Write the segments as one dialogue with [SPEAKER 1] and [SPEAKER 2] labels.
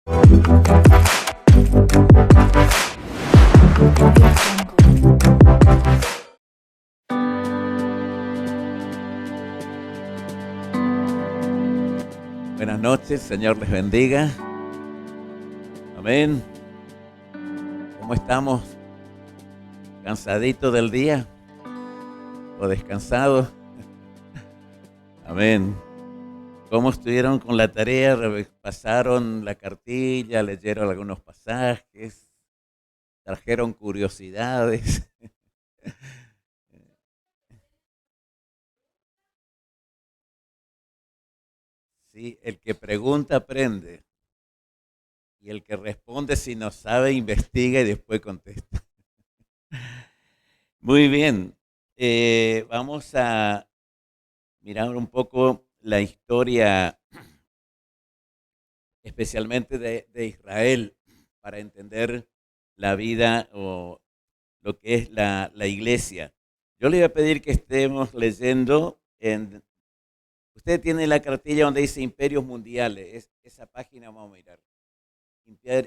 [SPEAKER 1] Buenas noches, Señor les bendiga. Amén. ¿Cómo estamos? ¿Cansaditos del día? ¿O descansados? Amén. ¿Cómo estuvieron con la tarea? ¿Pasaron la cartilla? ¿Leyeron algunos pasajes? ¿Trajeron curiosidades? Sí, el que pregunta aprende. Y el que responde si no sabe, investiga y después contesta. Muy bien. Vamos a mirar un poco la historia, especialmente de Israel, para entender la vida o lo que es la iglesia. Yo le voy a pedir que estemos leyendo usted tiene la cartilla donde dice Imperios Mundiales, esa página vamos a mirar,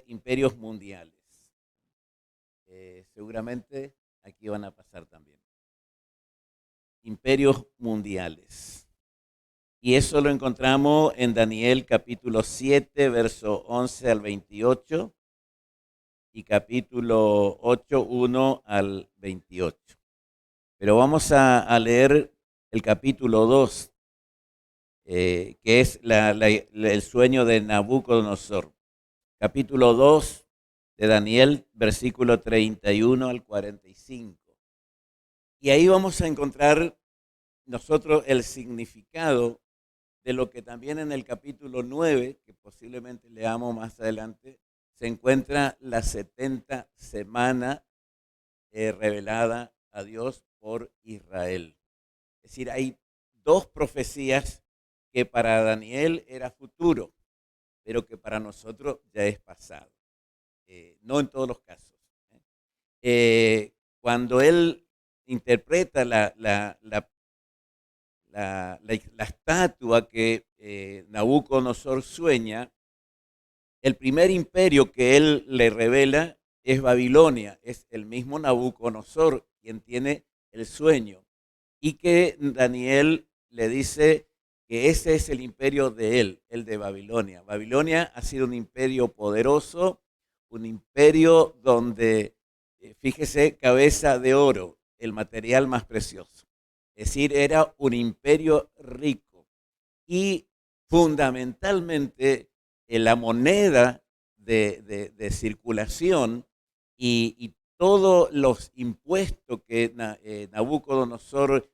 [SPEAKER 1] Imperios Mundiales. Seguramente aquí van a pasar también. Imperios Mundiales. Y eso lo encontramos en Daniel capítulo 7, verso 11 al 28 y capítulo 8, 1 al 28. Pero vamos a leer el capítulo 2, que es el sueño de Nabucodonosor. Capítulo 2 de Daniel, versículo 31 al 45. Y ahí vamos a encontrar nosotros el significado de lo que también en el capítulo 9, que posiblemente leamos más adelante, se encuentra la 70 semana revelada a Dios por Israel. Es decir, hay dos profecías que para Daniel era futuro, pero que para nosotros ya es pasado. No en todos los casos. Cuando él interpreta la estatua que Nabucodonosor sueña, el primer imperio que él le revela es Babilonia, es el mismo Nabucodonosor quien tiene el sueño, y que Daniel le dice que ese es el imperio de él, el de Babilonia. Babilonia ha sido un imperio poderoso, un imperio donde, fíjese, cabeza de oro, el material más precioso. Es decir, era un imperio rico y fundamentalmente la moneda de circulación y todos los impuestos que Nabucodonosor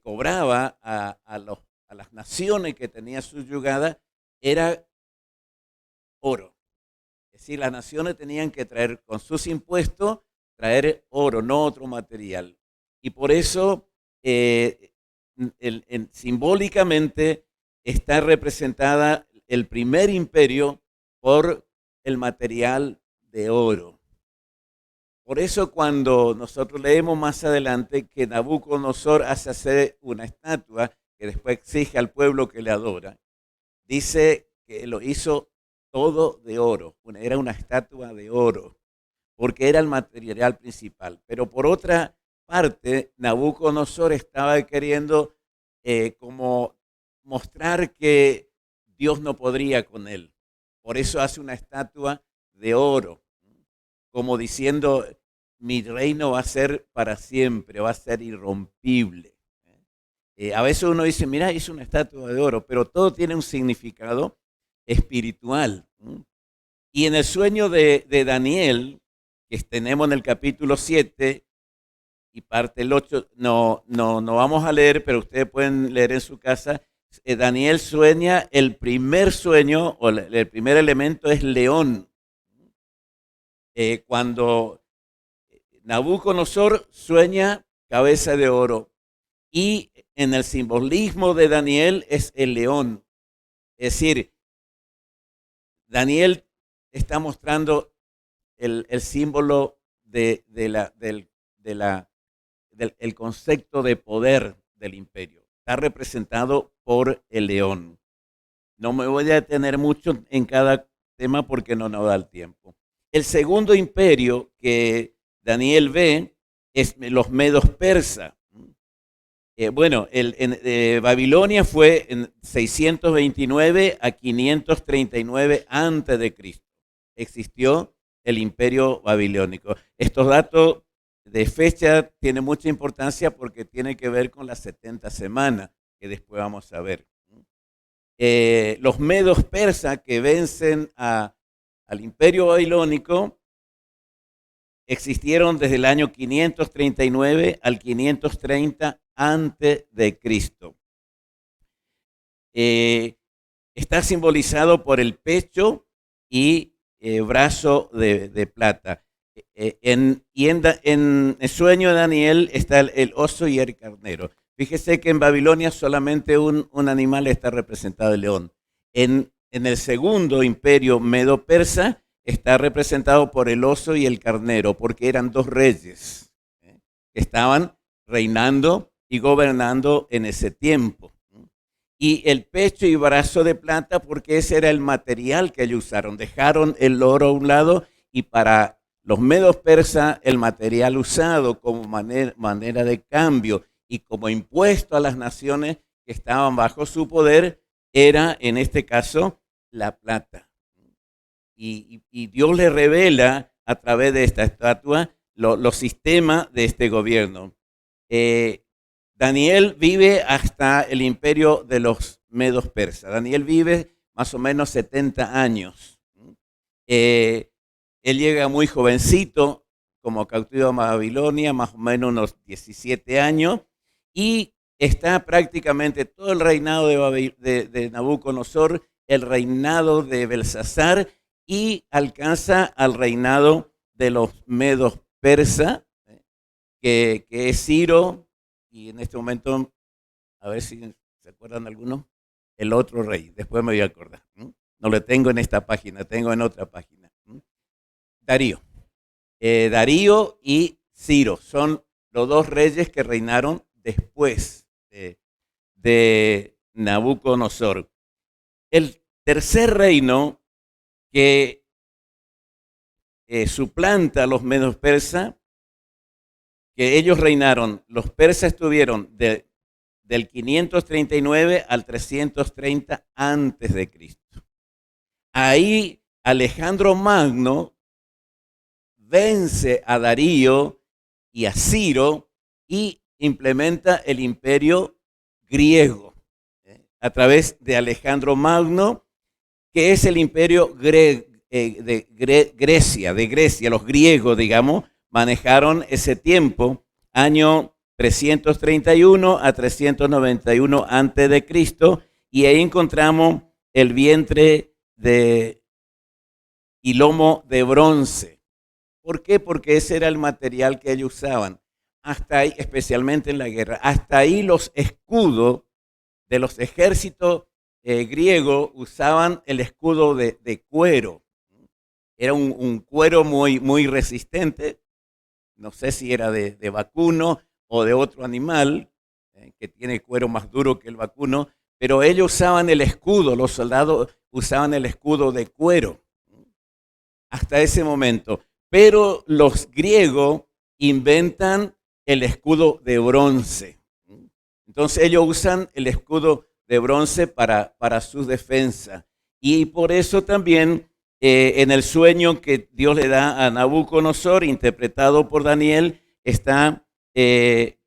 [SPEAKER 1] cobraba a las naciones que tenía subyugada era oro. Es decir, las naciones tenían que traer con sus impuestos, traer oro, no otro material. Y por eso, simbólicamente, está representada el primer imperio por el material de oro. Por eso cuando nosotros leemos más adelante que Nabucodonosor hace hacer una estatua que después exige al pueblo que le adora, dice que lo hizo todo de oro, era una estatua de oro, porque era el material principal. Pero por otra parte, Nabucodonosor estaba queriendo como mostrar que Dios no podría con él. Por eso hace una estatua de oro, como diciendo, mi reino va a ser para siempre, va a ser irrompible. A veces uno dice, mira, hizo una estatua de oro, pero todo tiene un significado espiritual. Y en el sueño de Daniel, que tenemos en el capítulo 7 y parte el 8, no vamos a leer, pero ustedes pueden leer en su casa. Daniel sueña, el primer sueño o el primer elemento es león. Cuando Nabucodonosor sueña cabeza de oro y en el simbolismo de Daniel es el león. Es decir, Daniel está mostrando el símbolo del concepto de poder del imperio. Está representado por el león. No me voy a detener mucho en cada tema porque no nos da el tiempo. El segundo imperio que Daniel ve es los medos persas. Babilonia fue en 629 a 539 antes de Cristo. Existió el imperio babilónico. Estos datos de fecha tienen mucha importancia porque tienen que ver con las 70 semanas que después vamos a ver. Los medos persas que vencen al imperio babilónico existieron desde el año 539 al 530 antes de Cristo. Está simbolizado por el pecho y brazo de plata. En el sueño de Daniel está el oso y el carnero. Fíjese que en Babilonia solamente un animal está representado, el león. En el segundo imperio medo-persa está representado por el oso y el carnero, porque eran dos reyes que estaban reinando y gobernando en ese tiempo. Y el pecho y brazo de plata, porque ese era el material que ellos usaron. Dejaron el oro a un lado y para los medos persas el material usado como manera de cambio y como impuesto a las naciones que estaban bajo su poder era, en este caso, la plata. Y Dios le revela a través de esta estatua los sistemas de este gobierno. Daniel vive hasta el imperio de los medos persas. Daniel vive más o menos 70 años. Él llega muy jovencito como cautivo a Babilonia, más o menos unos 17 años, y está prácticamente todo el reinado de Nabucodonosor, el reinado de Belsasar, y alcanza al reinado de los medos persas, que es Ciro, y en este momento, a ver si se acuerdan algunos, el otro rey, después me voy a acordar. No lo tengo en esta página, tengo en otra página. Darío. Darío y Ciro son los dos reyes que reinaron después de Nabucodonosor. El tercer reino que suplanta a los medos persas, que ellos reinaron, los persas estuvieron del 539 al 330 antes de Cristo. Ahí Alejandro Magno vence a Darío y a Ciro y implementa el imperio griego a través de Alejandro Magno, que es el imperio de Grecia, los griegos, digamos, manejaron ese tiempo, año 331 a 391 antes de Cristo, y ahí encontramos el vientre y lomo de bronce. ¿Por qué? Porque ese era el material que ellos usaban. Hasta ahí, especialmente en la guerra, hasta ahí los escudos de los ejércitos griegos usaban el escudo de cuero. Era un cuero muy resistente. No sé si era de vacuno o de otro animal, que tiene cuero más duro que el vacuno, pero ellos usaban el escudo, los soldados usaban el escudo de cuero hasta ese momento. Pero los griegos inventan el escudo de bronce. Entonces ellos usan el escudo de bronce para su defensa. Y por eso también en el sueño que Dios le da a Nabucodonosor, interpretado por Daniel, está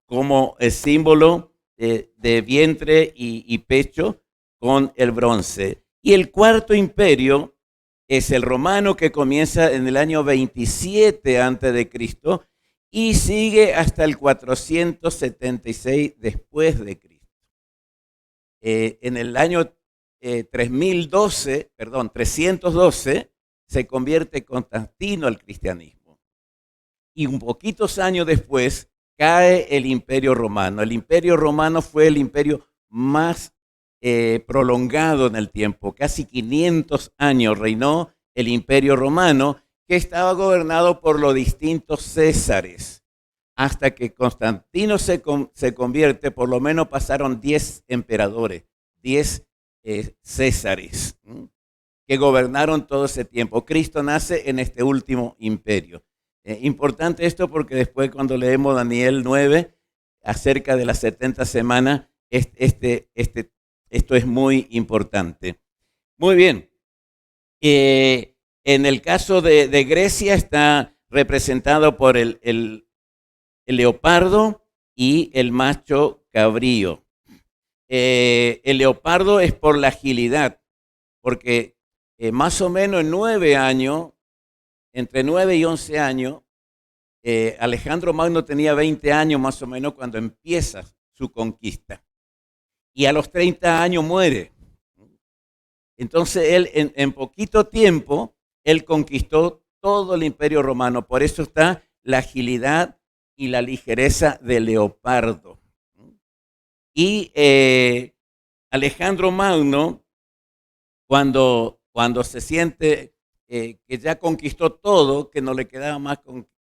[SPEAKER 1] como el símbolo de vientre y pecho con el bronce. Y el cuarto imperio es el romano, que comienza en el año 27 antes de Cristo y sigue hasta el 476 después de Cristo. En el año 312, se convierte Constantino al cristianismo. Y un poquitos años después cae el Imperio Romano. El Imperio Romano fue el imperio más prolongado en el tiempo. Casi 500 años reinó el Imperio Romano, que estaba gobernado por los distintos césares. Hasta que Constantino se convierte, por lo menos pasaron 10 emperadores, 10 césares. que gobernaron todo ese tiempo. Cristo nace en este último imperio. Importante esto porque después cuando leemos Daniel 9 acerca de las 70 semanas, esto es muy importante. Muy bien. En el caso de Grecia está representado por el leopardo y el macho cabrío. El leopardo es por la agilidad, porque más o menos en 9 años, entre 9 y 11 años, Alejandro Magno tenía 20 años más o menos cuando empieza su conquista. Y a los 30 años muere. Entonces él en poquito tiempo, él conquistó todo el imperio romano. Por eso está la agilidad y la ligereza del leopardo. Y Alejandro Magno, cuando se siente que ya conquistó todo, que no le quedaba más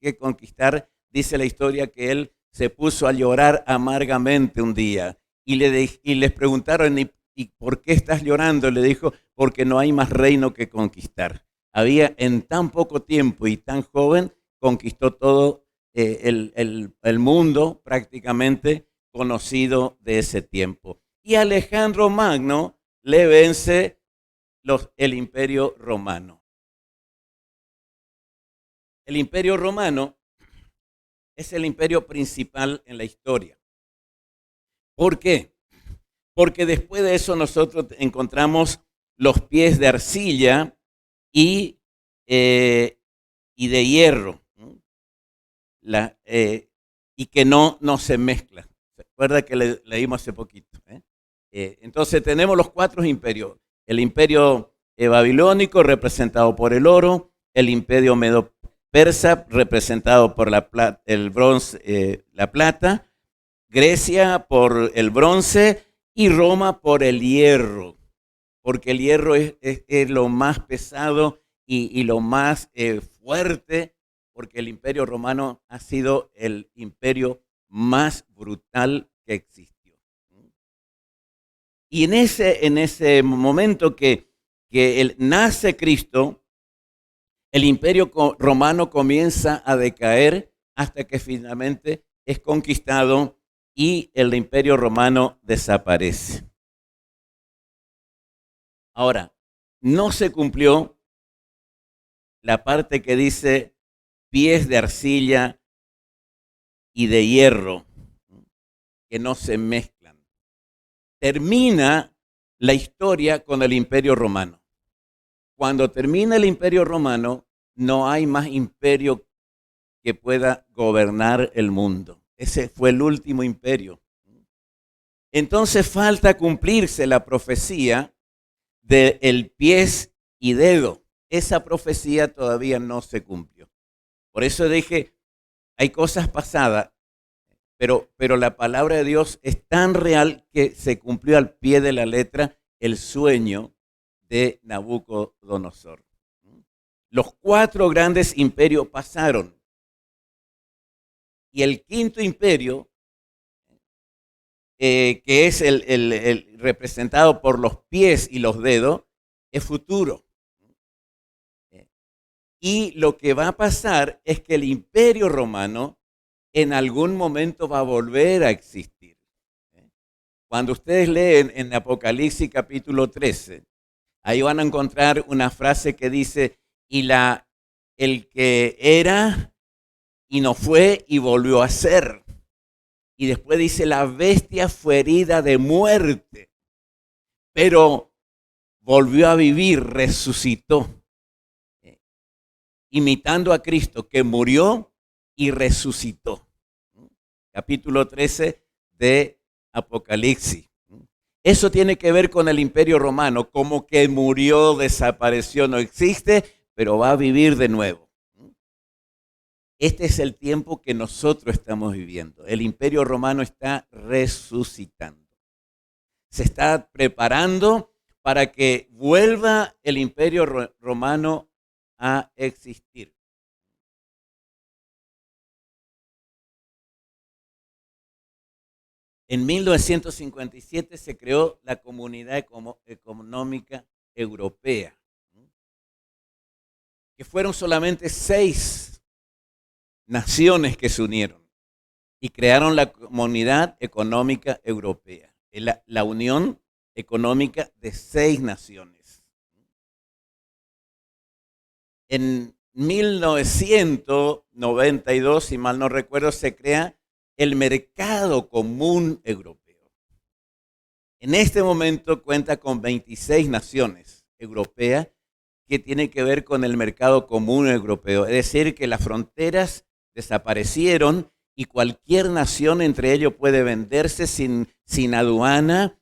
[SPEAKER 1] que conquistar, dice la historia que él se puso a llorar amargamente un día. Y les preguntaron, ¿y por qué estás llorando? Le dijo, porque no hay más reino que conquistar. Había en tan poco tiempo y tan joven, conquistó todo el mundo prácticamente conocido de ese tiempo. Y Alejandro Magno le vence el imperio romano. El imperio romano es el imperio principal en la historia. ¿Por qué? Porque después de eso nosotros encontramos los pies de arcilla y de hierro, ¿no? Y que no se mezclan. ¿Se acuerda que leímos hace poquito? Entonces tenemos los 4 imperios. El imperio babilónico representado por el oro, el imperio medo-persa representado por el bronce, la plata, Grecia por el bronce y Roma por el hierro, porque el hierro es lo más pesado y lo más fuerte, porque el imperio romano ha sido el imperio más brutal que existió. Y en ese momento que nace Cristo, el imperio romano comienza a decaer hasta que finalmente es conquistado y el imperio romano desaparece. Ahora, no se cumplió la parte que dice pies de arcilla y de hierro, que no se mezclan. Termina la historia con el imperio romano. Cuando termina el imperio romano, no hay más imperio que pueda gobernar el mundo. Ese fue el último imperio. Entonces falta cumplirse la profecía del pies y dedo. Esa profecía todavía no se cumplió. Por eso dije, hay cosas pasadas, pero la palabra de Dios es tan real que se cumplió al pie de la letra el sueño de Nabucodonosor. Los 4 grandes imperios pasaron. Y el quinto imperio, que es el representado por los pies y los dedos, es futuro. Y lo que va a pasar es que el imperio romano en algún momento va a volver a existir. Cuando ustedes leen en Apocalipsis capítulo 13, ahí van a encontrar una frase que dice, y el que era y no fue y volvió a ser. Y después dice, la bestia fue herida de muerte, pero volvió a vivir, resucitó, imitando a Cristo, que murió y resucitó. Capítulo 13 de Apocalipsis. Eso tiene que ver con el imperio romano, como que murió, desapareció, no existe, pero va a vivir de nuevo. Este es el tiempo que nosotros estamos viviendo. El imperio romano está resucitando. Se está preparando para que vuelva el imperio romano a existir. En 1957 se creó la Comunidad Económica Europea. que fueron solamente 6 naciones que se unieron y crearon la Comunidad Económica Europea, la unión económica de 6 naciones. En 1992, si mal no recuerdo, se crea el Mercado Común Europeo. En este momento cuenta con 26 naciones europeas que tiene que ver con el Mercado Común Europeo. Es decir, que las fronteras desaparecieron y cualquier nación entre ellos puede venderse sin aduana.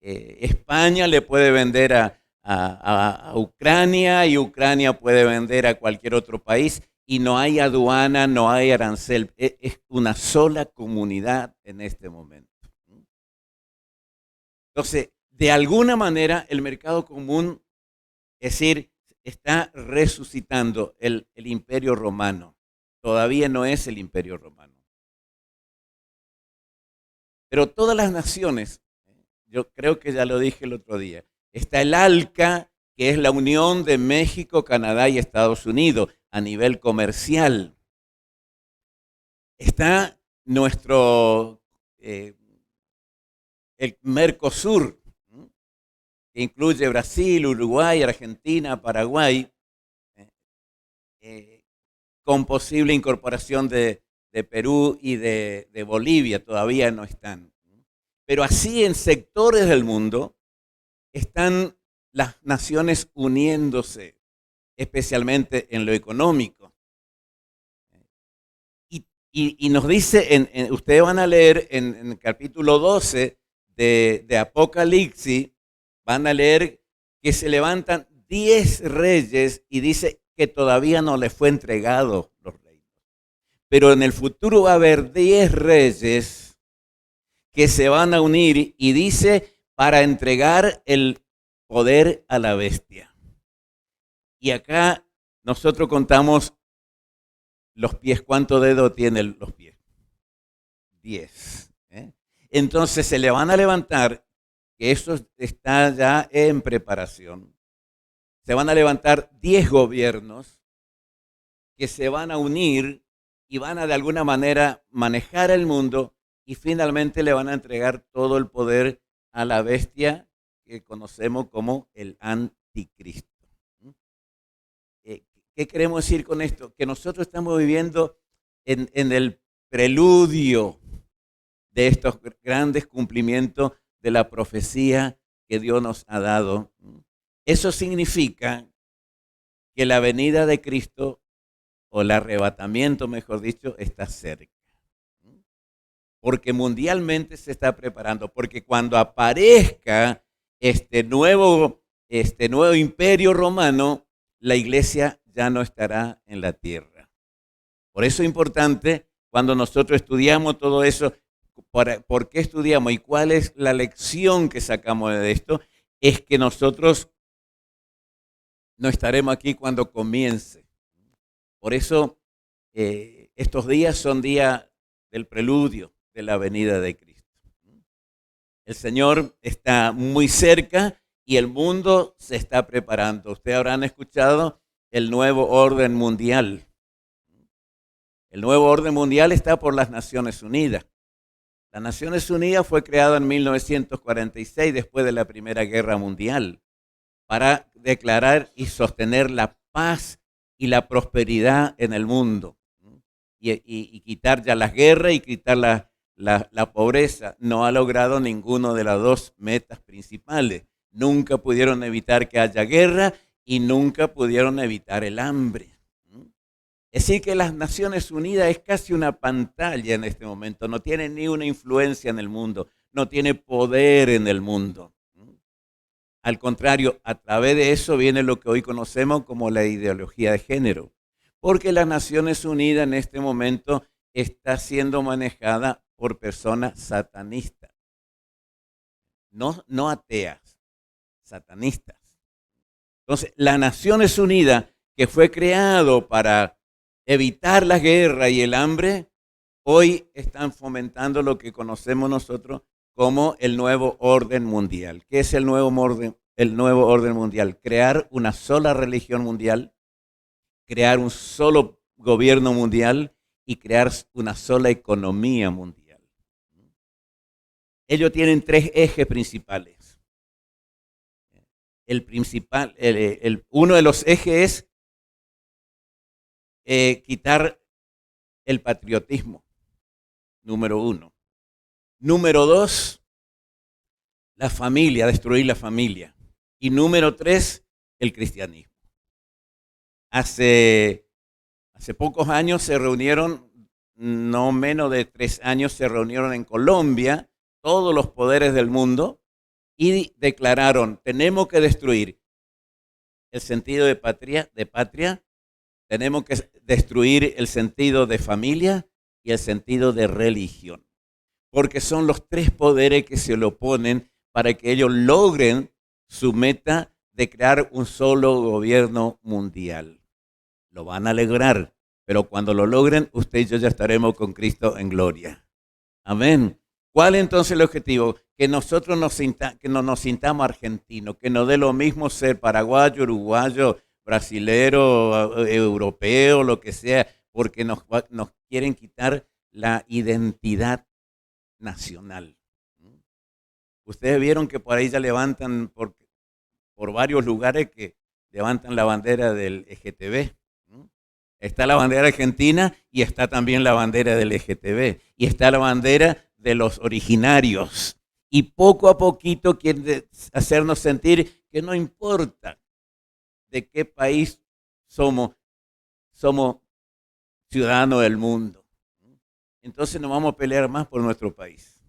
[SPEAKER 1] España le puede vender a Ucrania y Ucrania puede vender a cualquier otro país y no hay aduana, no hay arancel. Es una sola comunidad en este momento. Entonces, de alguna manera el mercado común, es decir, está resucitando el imperio romano. Todavía no es el imperio romano. Pero todas las naciones, yo creo que ya lo dije el otro día, está el ALCA, que es la unión de México, Canadá y Estados Unidos a nivel comercial. Está nuestro el Mercosur, que incluye Brasil, Uruguay, Argentina, Paraguay, con posible incorporación de Perú y de Bolivia, todavía no están. Pero así en sectores del mundo están las naciones uniéndose, especialmente en lo económico. Y nos dice, ustedes van a leer en el capítulo 12 de Apocalipsis, van a leer que se levantan 10 reyes y dice que todavía no les fue entregado los reinos. Pero en el futuro va a haber 10 reyes que se van a unir y dice para entregar el poder a la bestia. Y acá nosotros contamos los pies. ¿Cuántos dedos tienen los pies? 10. Entonces se le van a levantar, que eso está ya en preparación. Se van a levantar 10 gobiernos que se van a unir y van a de alguna manera manejar el mundo y finalmente le van a entregar todo el poder a la bestia que conocemos como el anticristo. ¿Qué queremos decir con esto? Que nosotros estamos viviendo en el preludio de estos grandes cumplimientos de la profecía que Dios nos ha dado. Eso significa que la venida de Cristo, o el arrebatamiento, mejor dicho, está cerca. Porque mundialmente se está preparando, porque cuando aparezca este nuevo imperio romano, la iglesia ya no estará en la tierra. Por eso es importante cuando nosotros estudiamos todo eso, ¿por qué estudiamos y cuál es la lección que sacamos de esto? Es que nosotros no estaremos aquí cuando comience. Por eso estos días son días del preludio de la venida de Cristo. El Señor está muy cerca y el mundo se está preparando. Ustedes habrán escuchado el nuevo orden mundial. El nuevo orden mundial está por las Naciones Unidas. Las Naciones Unidas fue creada en 1946, después de la Primera Guerra Mundial, para declarar y sostener la paz y la prosperidad en el mundo. Y quitar ya las guerras y quitar la pobreza. No ha logrado ninguno de las dos metas principales. Nunca pudieron evitar que haya guerra y nunca pudieron evitar el hambre. Es decir, que las Naciones Unidas es casi una pantalla en este momento, no tiene ni una influencia en el mundo, no tiene poder en el mundo. Al contrario, a través de eso viene lo que hoy conocemos como la ideología de género, porque las Naciones Unidas en este momento está siendo manejada por personas satanistas, no ateas, satanistas. Entonces, las Naciones Unidas, que fue creado para evitar la guerra y el hambre, hoy están fomentando lo que conocemos nosotros como el nuevo orden mundial. ¿Qué es el nuevo orden mundial? Crear una sola religión mundial crear un solo gobierno mundial y crear una sola economía mundial. Ellos tienen tres ejes principales. Uno de los ejes es quitar el patriotismo, número uno. Número dos, la familia, destruir la familia. Y número tres, el cristianismo. Hace pocos años se reunieron, no menos de 3 años, se reunieron en Colombia todos los poderes del mundo y declararon, tenemos que destruir el sentido de patria, tenemos que destruir el sentido de familia y el sentido de religión, porque son los tres poderes que se le oponen para que ellos logren su meta de crear un solo gobierno mundial. Lo van a lograr, pero cuando lo logren, usted y yo ya estaremos con Cristo en gloria. Amén. ¿Cuál entonces el objetivo? Que nosotros que no nos sintamos argentinos, que nos dé lo mismo ser paraguayo, uruguayo, brasilero, europeo, lo que sea, porque nos quieren quitar la identidad nacional. Ustedes vieron que por ahí ya levantan, por varios lugares que levantan la bandera del LGTB. Está la bandera argentina y está también la bandera del LGTB. Y está la bandera de los originarios. Y poco a poquito quieren hacernos sentir que no importa de qué país somos ciudadanos del mundo. Entonces no vamos a pelear más por nuestro país.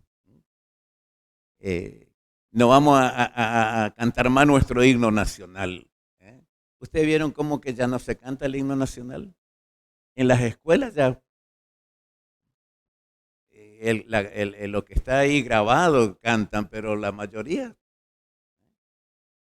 [SPEAKER 1] No vamos a cantar más nuestro himno nacional. ¿Ustedes vieron cómo que ya no se canta el himno nacional? En las escuelas ya lo que está ahí grabado cantan, pero la mayoría.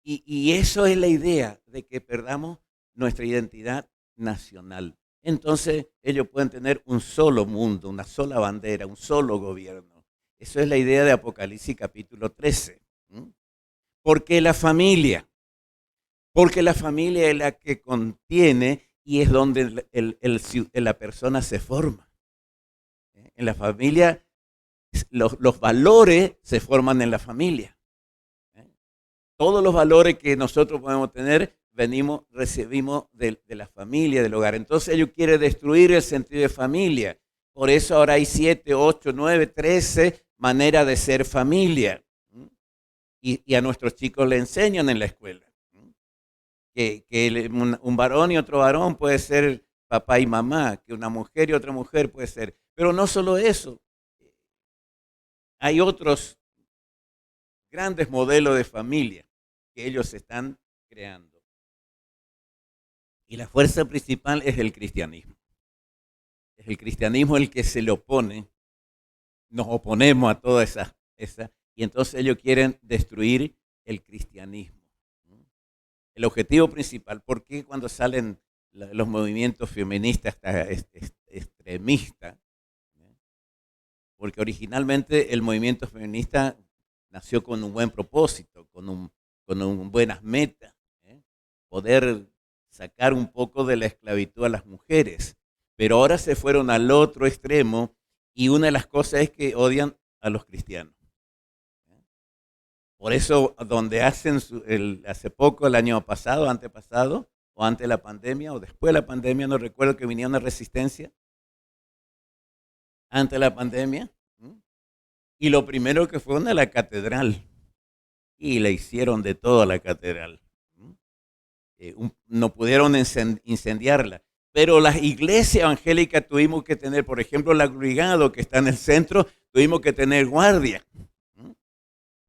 [SPEAKER 1] Y eso es la idea de que perdamos nuestra identidad nacional. Entonces ellos pueden tener un solo mundo, una sola bandera, un solo gobierno. Eso es la idea de Apocalipsis capítulo 13. ¿Por qué la familia? Porque la familia es la que contiene y es donde la persona se forma. En la familia, los valores se forman en la familia. Todos los valores que nosotros podemos tener, recibimos de la familia, del hogar. Entonces ellos quieren destruir el sentido de familia. Por eso ahora hay 7, 8, 9, 13 maneras de ser familia. Y a nuestros chicos le enseñan en la escuela. Que un varón y otro varón puede ser papá y mamá, que una mujer y otra mujer puede ser. Pero no solo eso. Hay otros grandes modelos de familia que ellos están creando. Y la fuerza principal es el cristianismo. Es el cristianismo el que se le opone. Nos oponemos a toda esa. Y entonces ellos quieren destruir el cristianismo. El objetivo principal, ¿por qué cuando salen los movimientos feministas extremistas? Porque originalmente el movimiento feminista nació con un buen propósito, con buenas metas, poder sacar un poco de la esclavitud a las mujeres. Pero ahora se fueron al otro extremo y una de las cosas es que odian a los cristianos. Por eso, donde hace poco, el año pasado, antepasado, o antes de la pandemia, o después de la pandemia, no recuerdo que venía una resistencia, antes de la pandemia, y lo primero que fue una la catedral, y le hicieron de todo a la catedral. No pudieron incendiarla, pero las iglesias evangélicas tuvimos que tener, por ejemplo, la Brigado que está en el centro, tuvimos que tener guardia.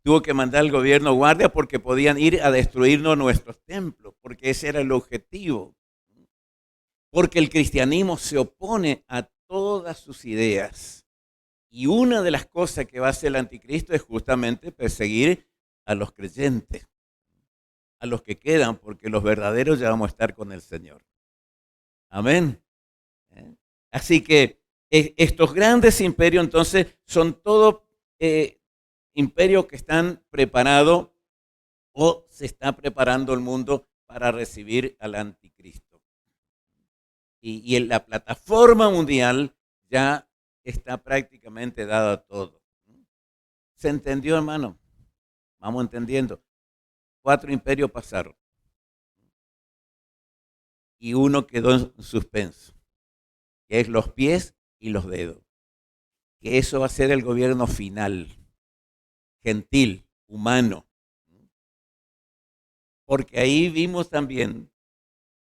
[SPEAKER 1] Tuvo que mandar al gobierno guardia porque podían ir a destruirnos nuestros templos, porque ese era el objetivo. Porque el cristianismo se opone a todas sus ideas. Y una de las cosas que va a hacer el anticristo es justamente perseguir a los creyentes, a los que quedan, porque los verdaderos ya vamos a estar con el Señor. Amén. Así que estos grandes imperios entonces son todos imperios que están preparados o se está preparando el mundo para recibir al anticristo. y en la plataforma mundial ya está prácticamente dada todo. ¿Se entendió, hermano? Vamos entendiendo. 4 imperios pasaron y uno quedó en suspenso, que es los pies y los dedos. Que eso va a ser el gobierno final, gentil, humano. Porque ahí vimos también,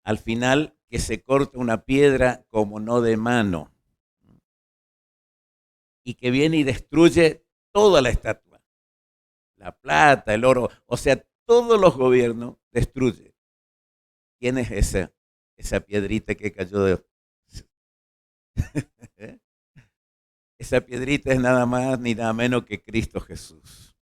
[SPEAKER 1] al final, que se corta una piedra como no de mano y que viene y destruye toda la estatua, la plata, el oro, o sea, todos los gobiernos destruye. ¿Quién es esa piedrita que cayó de... Esa piedrita es nada más ni nada menos que Cristo Jesús.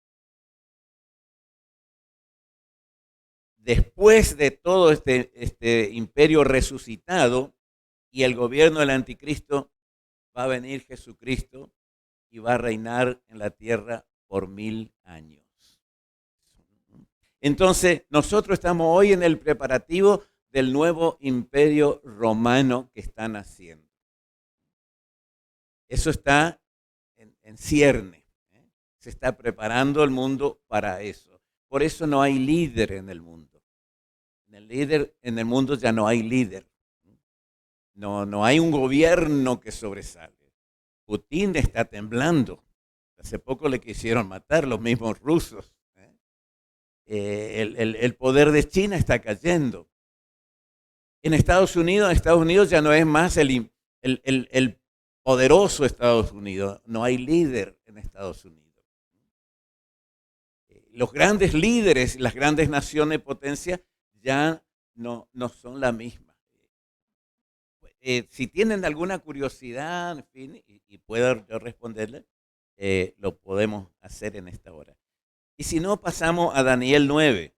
[SPEAKER 1] Después de todo este imperio resucitado y el gobierno del anticristo, va a venir Jesucristo y va a reinar en la tierra por 1000 años. Entonces, nosotros estamos hoy en el preparativo del nuevo imperio romano que están haciendo. Eso está en cierne. Se está preparando el mundo para eso. Por eso no hay líder en el mundo. En el mundo ya no hay líder. No hay un gobierno que sobresale. Putin está temblando. Hace poco le quisieron matar los mismos rusos. El poder de China está cayendo. En Estados Unidos ya no es más el poderoso Estados Unidos. No hay líder en Estados Unidos. Los grandes líderes, las grandes naciones de potencia ya no son la misma. Si tienen alguna curiosidad, en fin, y puedo yo responderle, lo podemos hacer en esta hora. Y si no, pasamos a Daniel 9.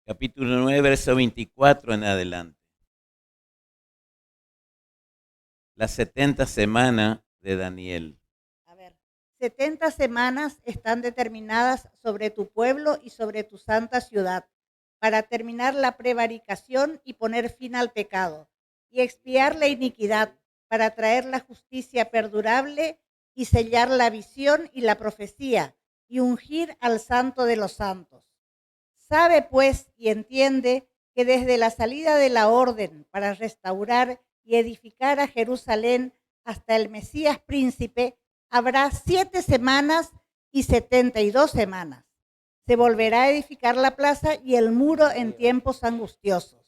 [SPEAKER 1] Capítulo 9, verso 24 en adelante. Las 70 semanas de Daniel.
[SPEAKER 2] A ver, 70 semanas están determinadas sobre tu pueblo y sobre tu santa ciudad, para terminar la prevaricación y poner fin al pecado, y expiar la iniquidad, para traer la justicia perdurable y sellar la visión y la profecía, y ungir al santo de los santos. Sabe pues y entiende que desde la salida de la orden para restaurar y edificar a Jerusalén hasta el Mesías príncipe, habrá 7 semanas y 72 semanas. Se volverá a edificar la plaza y el muro en tiempos angustiosos.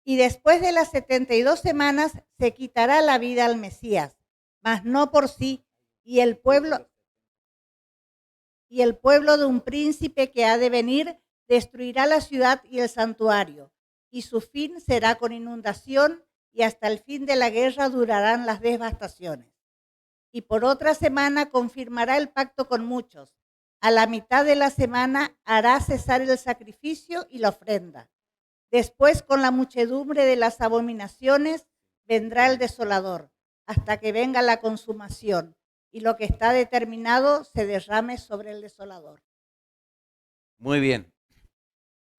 [SPEAKER 2] Y después de las 72 semanas se quitará la vida al Mesías, mas no por sí, y el pueblo de un príncipe que ha de venir destruirá la ciudad y el santuario, y su fin será con inundación, y hasta el fin de la guerra durarán las devastaciones. Y por otra semana confirmará el pacto con muchos. A la mitad de la semana hará cesar el sacrificio y la ofrenda. Después, con la muchedumbre de las abominaciones, vendrá el desolador, hasta que venga la consumación, y lo que está determinado se derrame sobre el desolador.
[SPEAKER 1] Muy bien.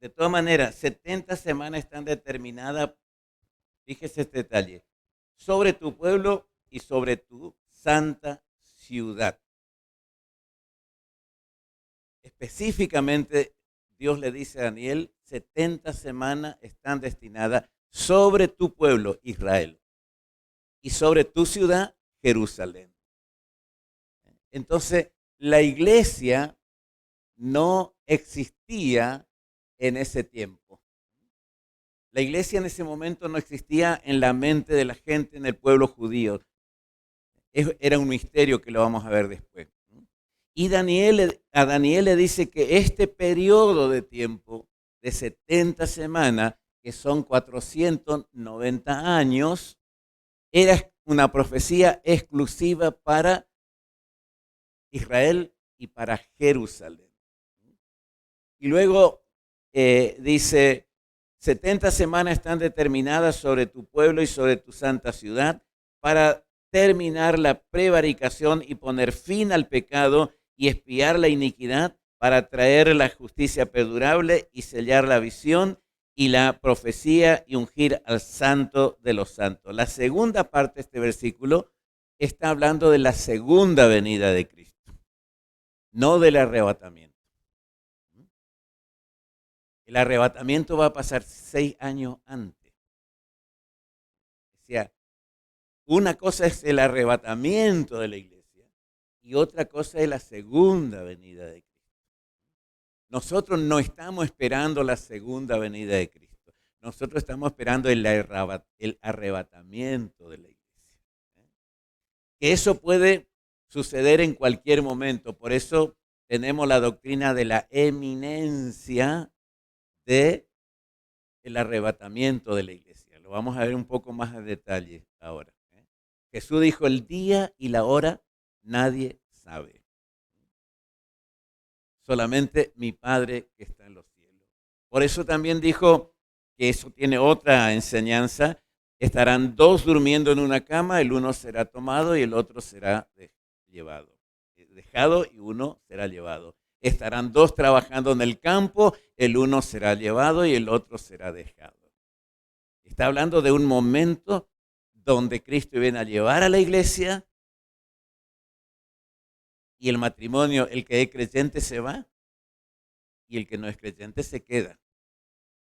[SPEAKER 1] De todas maneras, 70 semanas están determinadas, fíjese este detalle, sobre tu pueblo y sobre tu santa ciudad. Específicamente, Dios le dice a Daniel, 70 semanas están destinadas sobre tu pueblo, Israel, y sobre tu ciudad, Jerusalén. Entonces, la iglesia no existía en ese tiempo. La iglesia en ese momento no existía en la mente de la gente, en el pueblo judío. Era un misterio que lo vamos a ver después. Y a Daniel le dice que este periodo de tiempo de 70 semanas, que son 490 años, era una profecía exclusiva para Israel y para Jerusalén. Y luego dice, 70 semanas están determinadas sobre tu pueblo y sobre tu santa ciudad para terminar la prevaricación y poner fin al pecado y expiar la iniquidad, para traer la justicia perdurable y sellar la visión y la profecía y ungir al santo de los santos. La segunda parte de este versículo está hablando de la segunda venida de Cristo, no del arrebatamiento. El arrebatamiento va a pasar 6 años antes. O sea, una cosa es el arrebatamiento de la iglesia y otra cosa es la segunda venida de Cristo. Nosotros no estamos esperando la segunda venida de Cristo. Nosotros estamos esperando el arrebatamiento de la iglesia. Que eso puede suceder en cualquier momento. Por eso tenemos la doctrina de la eminencia del arrebatamiento de la iglesia. Lo vamos a ver un poco más a detalle ahora. Jesús dijo, el día y la hora nadie sabe. Solamente mi Padre que está en los cielos. Por eso también dijo que eso tiene otra enseñanza. Estarán dos durmiendo en una cama, el uno será tomado y el otro será llevado. Dejado y uno será llevado. Estarán dos trabajando en el campo, el uno será llevado y el otro será dejado. Está hablando de un momento donde Cristo viene a llevar a la iglesia y el matrimonio, el que es creyente se va y el que no es creyente se queda.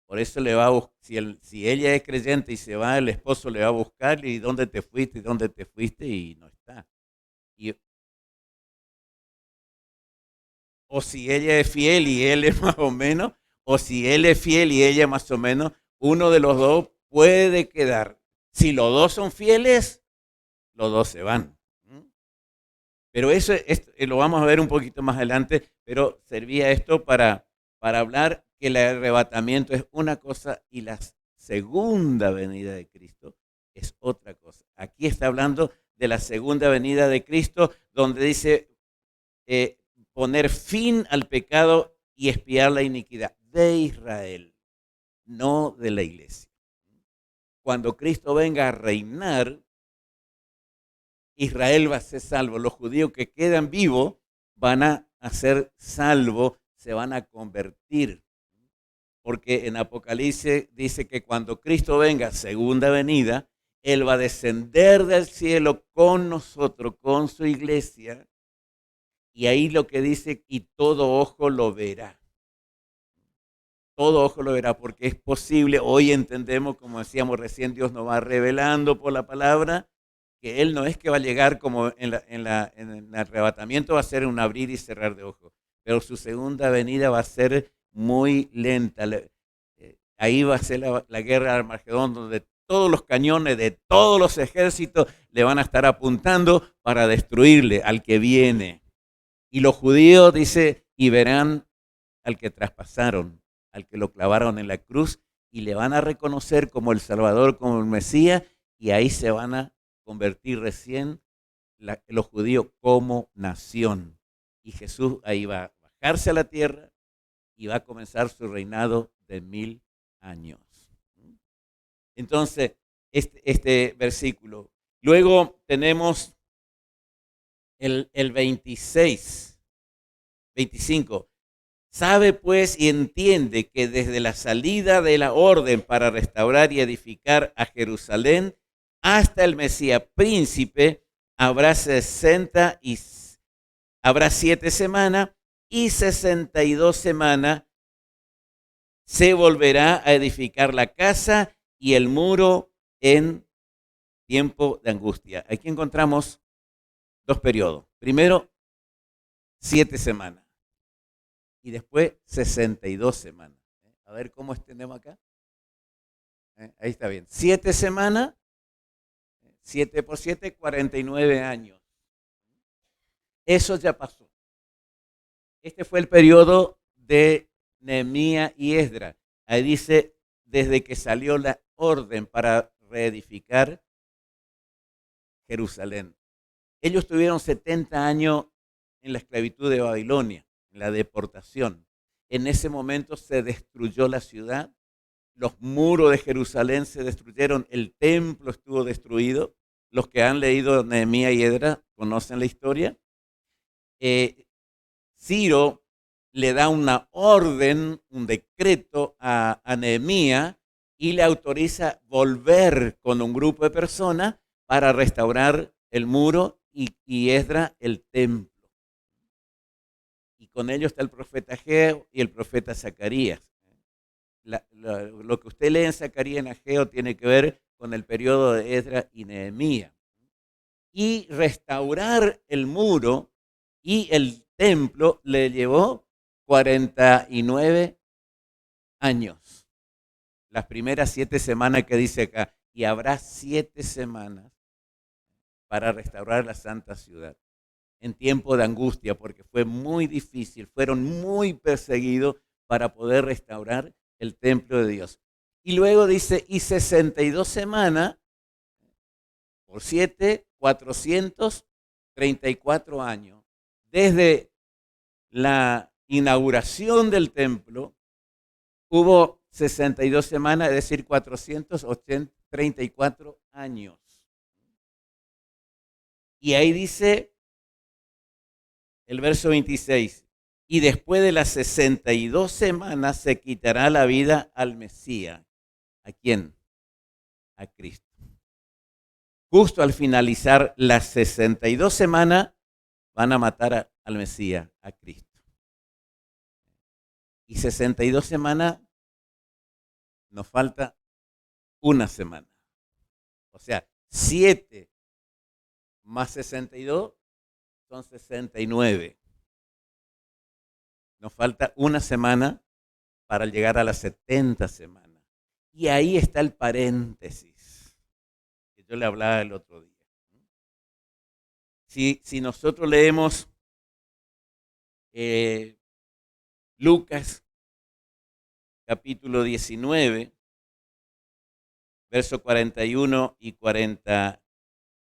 [SPEAKER 1] Por eso le va a si ella es creyente y se va, el esposo le va a buscar y ¿dónde te fuiste? ¿Y dónde te fuiste? Y no está. O si ella es fiel y él es más o menos, o si él es fiel y ella más o menos, uno de los dos puede quedar. Si los dos son fieles, los dos se van. Pero eso lo vamos a ver un poquito más adelante, pero servía esto para hablar que el arrebatamiento es una cosa y la segunda venida de Cristo es otra cosa. Aquí está hablando de la segunda venida de Cristo, donde dice poner fin al pecado y expiar la iniquidad de Israel, no de la iglesia. Cuando Cristo venga a reinar, Israel va a ser salvo. Los judíos que quedan vivos van a ser salvos, se van a convertir. Porque en Apocalipsis dice que cuando Cristo venga, segunda venida, Él va a descender del cielo con nosotros, con su iglesia. Y ahí lo que dice, y todo ojo lo verá. Todo ojo lo verá, porque es posible, hoy entendemos, como decíamos recién, Dios nos va revelando por la palabra, que Él no es que va a llegar como en el arrebatamiento, va a ser un abrir y cerrar de ojos, pero su segunda venida va a ser muy lenta. Ahí va a ser la guerra de Armagedón, donde todos los cañones de todos los ejércitos le van a estar apuntando para destruirle al que viene. Y los judíos, dice, y verán al que traspasaron, al que lo clavaron en la cruz, y le van a reconocer como el Salvador, como el Mesías, y ahí se van a convertir recién los judíos como nación. Y Jesús ahí va a bajarse a la tierra y va a comenzar su reinado de 1000 años. Entonces, este versículo. Luego tenemos el 25. Sabe pues y entiende que desde la salida de la orden para restaurar y edificar a Jerusalén hasta el Mesías príncipe habrá 7 semanas y 62 semanas se volverá a edificar la casa y el muro en tiempo de angustia. Aquí encontramos dos periodos. Primero, 7 semanas. Y después 62 semanas. A ver cómo tenemos acá. Ahí está bien. 7 semanas, 7 por 7, 49 años. Eso ya pasó. Este fue el periodo de Nehemías y Esdras. Ahí dice, desde que salió la orden para reedificar Jerusalén. Ellos tuvieron 70 años en la esclavitud de Babilonia, en la deportación. En ese momento se destruyó la ciudad, los muros de Jerusalén se destruyeron, el templo estuvo destruido. Los que han leído Nehemías y Esdras conocen la historia. Ciro le da una orden, un decreto a Nehemías y le autoriza volver con un grupo de personas para restaurar el muro y Esdras el templo. Y con ellos está el profeta Ageo y el profeta Zacarías. Lo que usted lee en Zacarías y en Ageo tiene que ver con el periodo de Esdras y Nehemías. Y restaurar el muro y el templo le llevó 49 años. Las primeras 7 semanas que dice acá, y habrá 7 semanas para restaurar la santa ciudad en tiempo de angustia, porque fue muy difícil, fueron muy perseguidos para poder restaurar el templo de Dios. Y luego dice, y 62 semanas por 7, 434 años, desde la inauguración del templo, hubo 62 semanas, es decir, 434 años. Y ahí dice el verso 26, y después de las 62 semanas se quitará la vida al Mesías. ¿A quién? A Cristo. Justo al finalizar las 62 semanas van a matar al Mesías, a Cristo. Y 62 semanas, nos falta una semana. O sea, 7 más 62 son 69. Nos falta una semana para llegar a las 70 semanas. Y ahí está el paréntesis que yo le hablaba el otro día. Si nosotros leemos Lucas capítulo 19, verso 41 y 40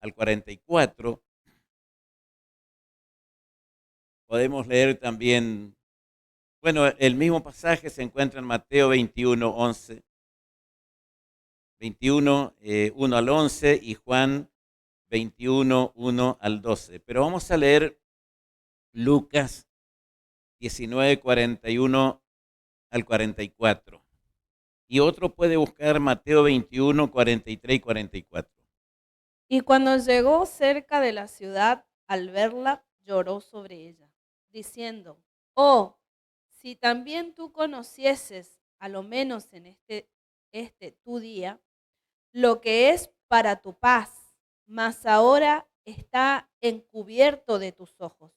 [SPEAKER 1] al 44, podemos leer también, bueno, el mismo pasaje se encuentra en Mateo 21, 11, 21, 1 al 11 y Juan 21, 1 al 12. Pero vamos a leer Lucas 19, 41 al 44. Y otro puede buscar Mateo 21, 43 y 44.
[SPEAKER 3] Y cuando llegó cerca de la ciudad, al verla, lloró sobre ella, diciendo, oh, si también tú conocieses, a lo menos en este tu día, lo que es para tu paz, mas ahora está encubierto de tus ojos.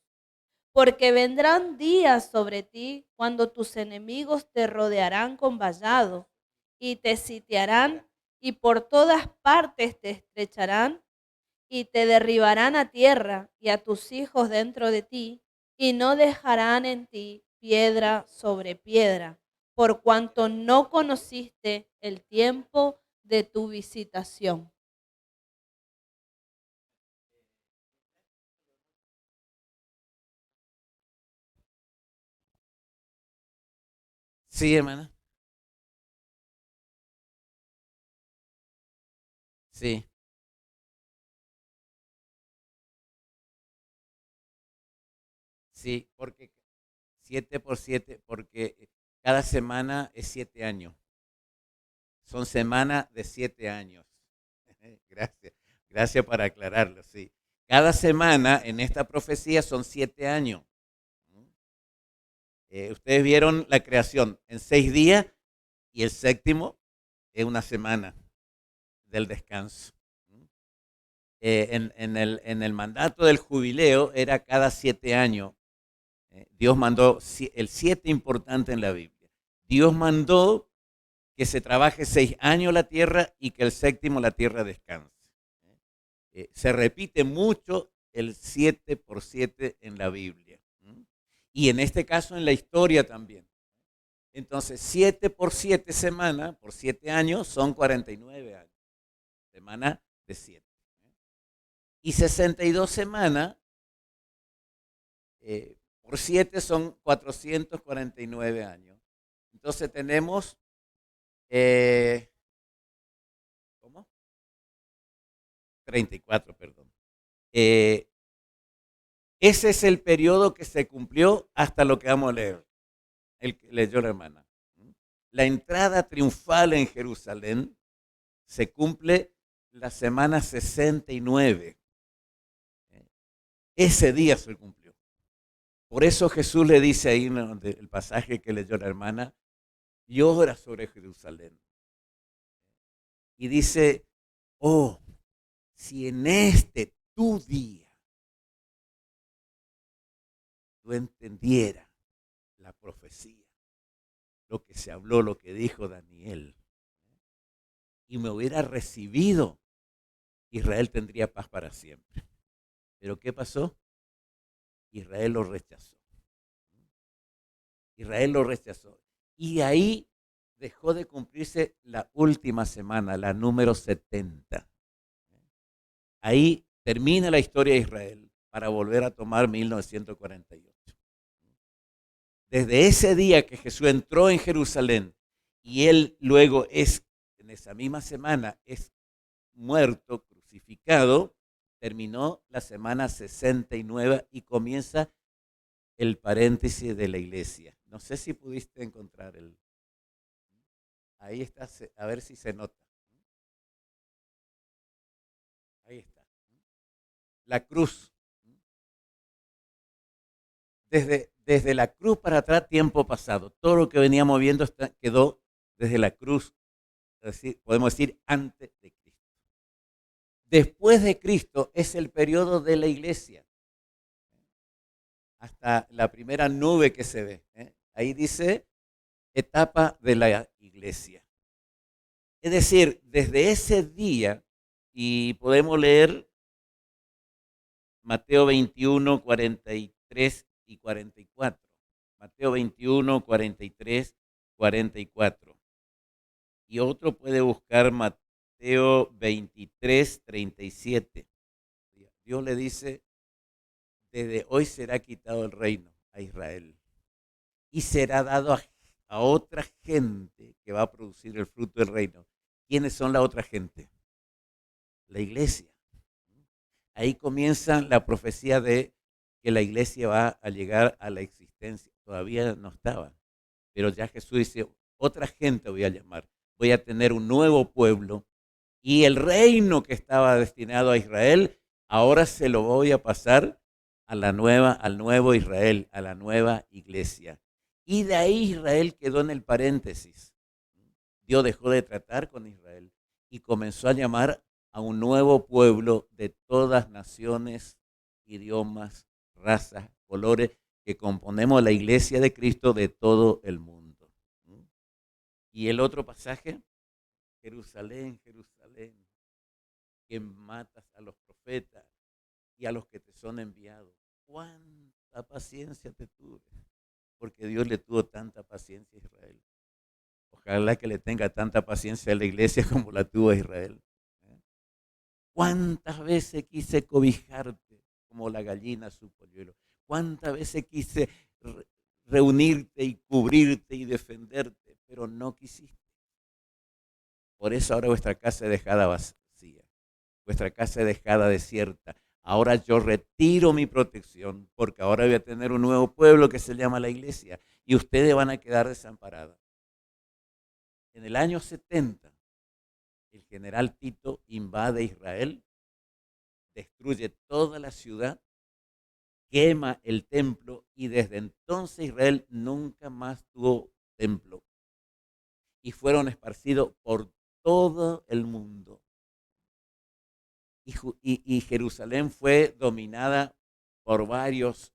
[SPEAKER 3] Porque vendrán días sobre ti cuando tus enemigos te rodearán con vallado y te sitiarán y por todas partes te estrecharán y te derribarán a tierra y a tus hijos dentro de ti y no dejarán en ti piedra sobre piedra, por cuanto no conociste el tiempo de tu visitación.
[SPEAKER 1] Sí, hermana. Sí, sí, porque 7 por 7, porque cada semana es 7 años. Son semanas de 7 años. Gracias, gracias por aclararlo, sí. Cada semana en esta profecía son 7 años. Ustedes vieron la creación en 6 días y el séptimo es una semana del descanso. En el mandato del jubileo era cada 7 años. Dios mandó el 7 importante en la Biblia. Dios mandó que se trabaje 6 años la tierra y que el séptimo la tierra descanse. Se repite mucho el 7 por 7 en la Biblia. Y en este caso en la historia también. Entonces, 7 por 7 semanas, por 7 años, son 49 años. Semana de 7. Y 62 semanas por 7 son 449 años. Entonces tenemos, ¿cómo? 34, perdón. Ese es el periodo que se cumplió hasta lo que vamos a leer. el que leyó la hermana. La entrada triunfal en Jerusalén se cumple la semana 69. Ese día se cumplió. Por eso Jesús le dice ahí en el pasaje que leyó la hermana, llora sobre Jerusalén. Y dice, oh, si en este tu día tú entendieras la profecía, lo que se habló, lo que dijo Daniel, y me hubiera recibido, Israel tendría paz para siempre. Pero ¿qué pasó? Israel lo rechazó. Israel lo rechazó. Y ahí dejó de cumplirse la última semana, la número 70. Ahí termina la historia de Israel para volver a tomar 1948. Desde ese día que Jesús entró en Jerusalén y él luego en esa misma semana, es muerto, crucificado, terminó la semana 69 y comienza el paréntesis de la iglesia. No sé si pudiste encontrar ahí está, a ver si se nota. Ahí está. La cruz. Desde la cruz para atrás, tiempo pasado. Todo lo que veníamos viendo quedó desde la cruz, podemos decir, antes de Cristo. Después de Cristo es el periodo de la iglesia. Hasta la primera nube que se ve. Ahí dice etapa de la iglesia. Es decir, desde ese día, y podemos leer Mateo 21, 43 y 44. Mateo 21, 43, 44. Y otro puede buscar Mateo 23, 37. Dios le dice, desde hoy será quitado el reino a Israel y será dado a otra gente que va a producir el fruto del reino. ¿Quiénes son la otra gente? La iglesia. Ahí comienza la profecía de que la iglesia va a llegar a la existencia. Todavía no estaba, pero ya Jesús dice, otra gente voy a llamar. Voy a tener un nuevo pueblo y el reino que estaba destinado a Israel, ahora se lo voy a pasar al nuevo Israel, a la nueva iglesia. Y de ahí Israel quedó en el paréntesis. Dios dejó de tratar con Israel y comenzó a llamar a un nuevo pueblo de todas naciones, idiomas, razas, colores, que componemos la iglesia de Cristo de todo el mundo. Y el otro pasaje, Jerusalén, Jerusalén, que matas a los profetas y a los que te son enviados. ¿Cuánta paciencia te tuve? Porque Dios le tuvo tanta paciencia a Israel. Ojalá que le tenga tanta paciencia a la iglesia como la tuvo a Israel. ¿Cuántas veces quise cobijarte como la gallina su polluelo? ¿Cuántas veces quise reunirte y cubrirte y defenderte? Pero no quisiste. Por eso ahora vuestra casa es dejada vacía. Vuestra casa es dejada desierta. Ahora yo retiro mi protección porque ahora voy a tener un nuevo pueblo que se llama la iglesia y ustedes van a quedar desamparados. En el año 70, el general Tito invade Israel, destruye toda la ciudad, quema el templo y desde entonces Israel nunca más tuvo templo. Y fueron esparcidos por todo el mundo. Y Jerusalén fue dominada por varios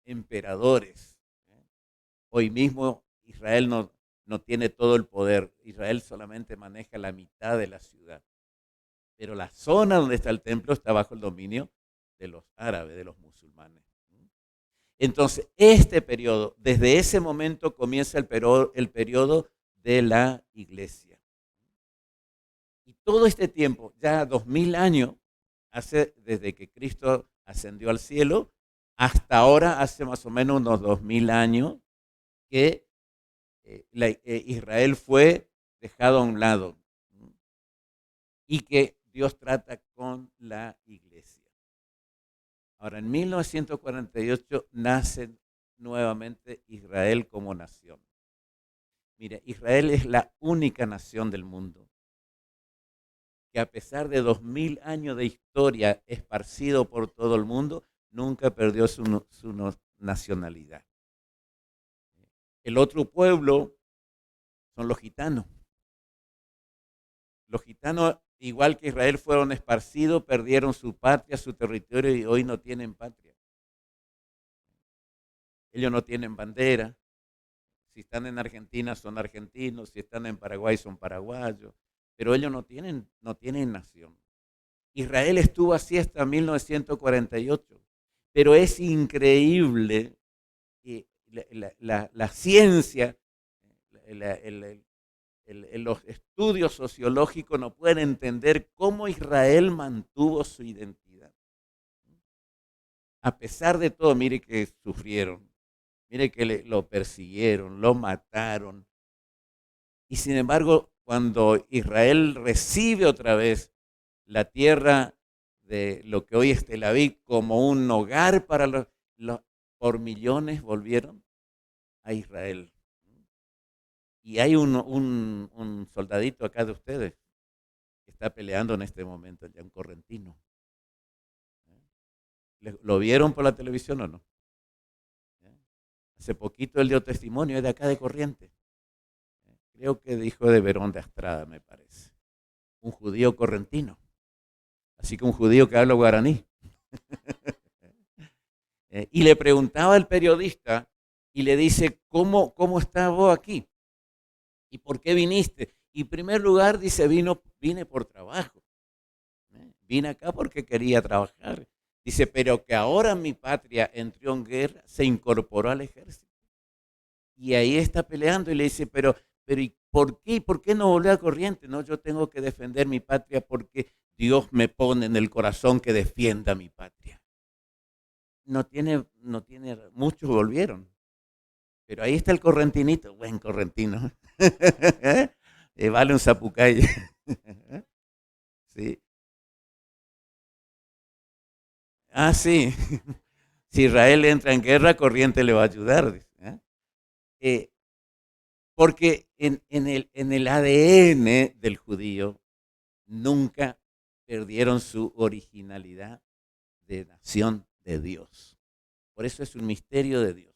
[SPEAKER 1] emperadores. Hoy mismo Israel no tiene todo el poder. Israel solamente maneja la mitad de la ciudad. Pero la zona donde está el templo está bajo el dominio de los árabes, de los musulmanes. Entonces, este periodo, desde ese momento comienza el periodo de la iglesia. Y todo este tiempo, ya 2000 años, desde que Cristo ascendió al cielo, hasta ahora, hace más o menos unos 2000 años, que Israel fue dejado a un lado y que Dios trata con la iglesia. Ahora, en 1948 nace nuevamente Israel como nación. Mire, Israel es la única nación del mundo que a pesar de 2000 años de historia esparcido por todo el mundo, nunca perdió su nacionalidad. El otro pueblo son los gitanos. Los gitanos, igual que Israel, fueron esparcidos, perdieron su patria, su territorio y hoy no tienen patria. Ellos no tienen bandera. Si están en Argentina son argentinos, si están en Paraguay son paraguayos, pero ellos no tienen nación. Israel estuvo así hasta 1948, pero es increíble que la ciencia, los estudios sociológicos no pueden entender cómo Israel mantuvo su identidad. A pesar de todo, mire que sufrieron, mire que lo persiguieron, lo mataron. Y sin embargo, cuando Israel recibe otra vez la tierra de lo que hoy es Tel Aviv como un hogar para por millones volvieron a Israel. Y hay un soldadito acá de ustedes que está peleando en este momento, ya un correntino. ¿Lo vieron por la televisión o no? Hace poquito él dio testimonio, es de acá de Corrientes. Creo que dijo de Verón de Astrada, me parece. Un judío correntino. Así que un judío que habla guaraní. Y le preguntaba al periodista y le dice, ¿cómo estás vos aquí? ¿Y por qué viniste? Y en primer lugar dice, vine por trabajo. Vine acá porque quería trabajar. Dice, pero que ahora mi patria entró en guerra, se incorporó al ejército. Y ahí está peleando y le dice, pero ¿y por qué? ¿Por qué no volver a Corrientes? No, yo tengo que defender mi patria porque Dios me pone en el corazón que defienda mi patria. Muchos volvieron. Pero ahí está el correntinito, buen correntino. Vale un zapucay. Sí. Ah, sí. Si Israel entra en guerra, Corrientes le va a ayudar. Porque en el ADN del judío nunca perdieron su originalidad de nación de Dios. Por eso es un misterio de Dios.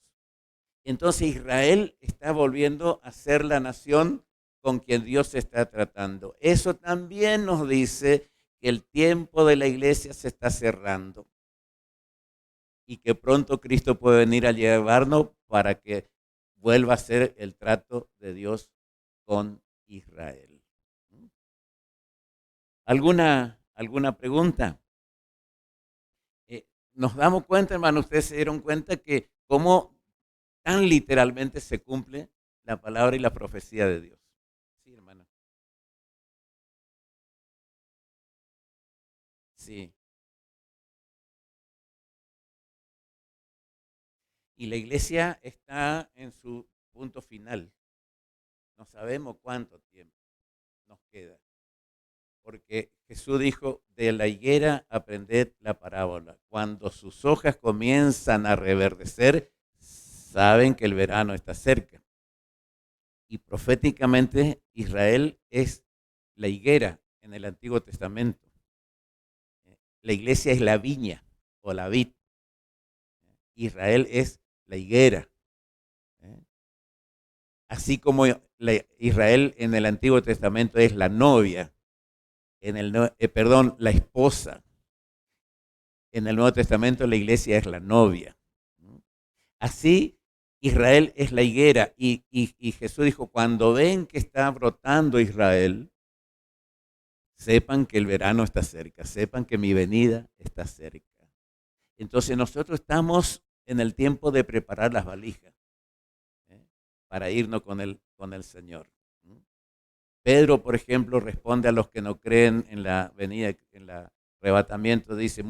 [SPEAKER 1] Entonces Israel está volviendo a ser la nación con quien Dios está tratando. Eso también nos dice que el tiempo de la iglesia se está cerrando y que pronto Cristo puede venir a llevarnos para que vuelva a ser el trato de Dios con Israel. ¿Alguna pregunta? Nos damos cuenta, hermano, ustedes se dieron cuenta que cómo tan literalmente se cumple la palabra y la profecía de Dios. Sí, hermano. Sí. Y la iglesia está en su punto final. No sabemos cuánto tiempo nos queda. Porque Jesús dijo, de la higuera aprended la parábola. Cuando sus hojas comienzan a reverdecer, saben que el verano está cerca. Y proféticamente Israel es la higuera en el Antiguo Testamento. La iglesia es la viña o la vid. Israel es la higuera. Así como Israel en el Antiguo Testamento es la novia, la esposa. En el Nuevo Testamento la iglesia es la novia. Así Israel es la higuera y Jesús dijo, cuando ven que está brotando Israel, sepan que el verano está cerca, sepan que mi venida está cerca. Entonces nosotros estamos en el tiempo de preparar las valijas para irnos con el Señor. Pedro, por ejemplo, responde a los que no creen en la venida, en el arrebatamiento, dice,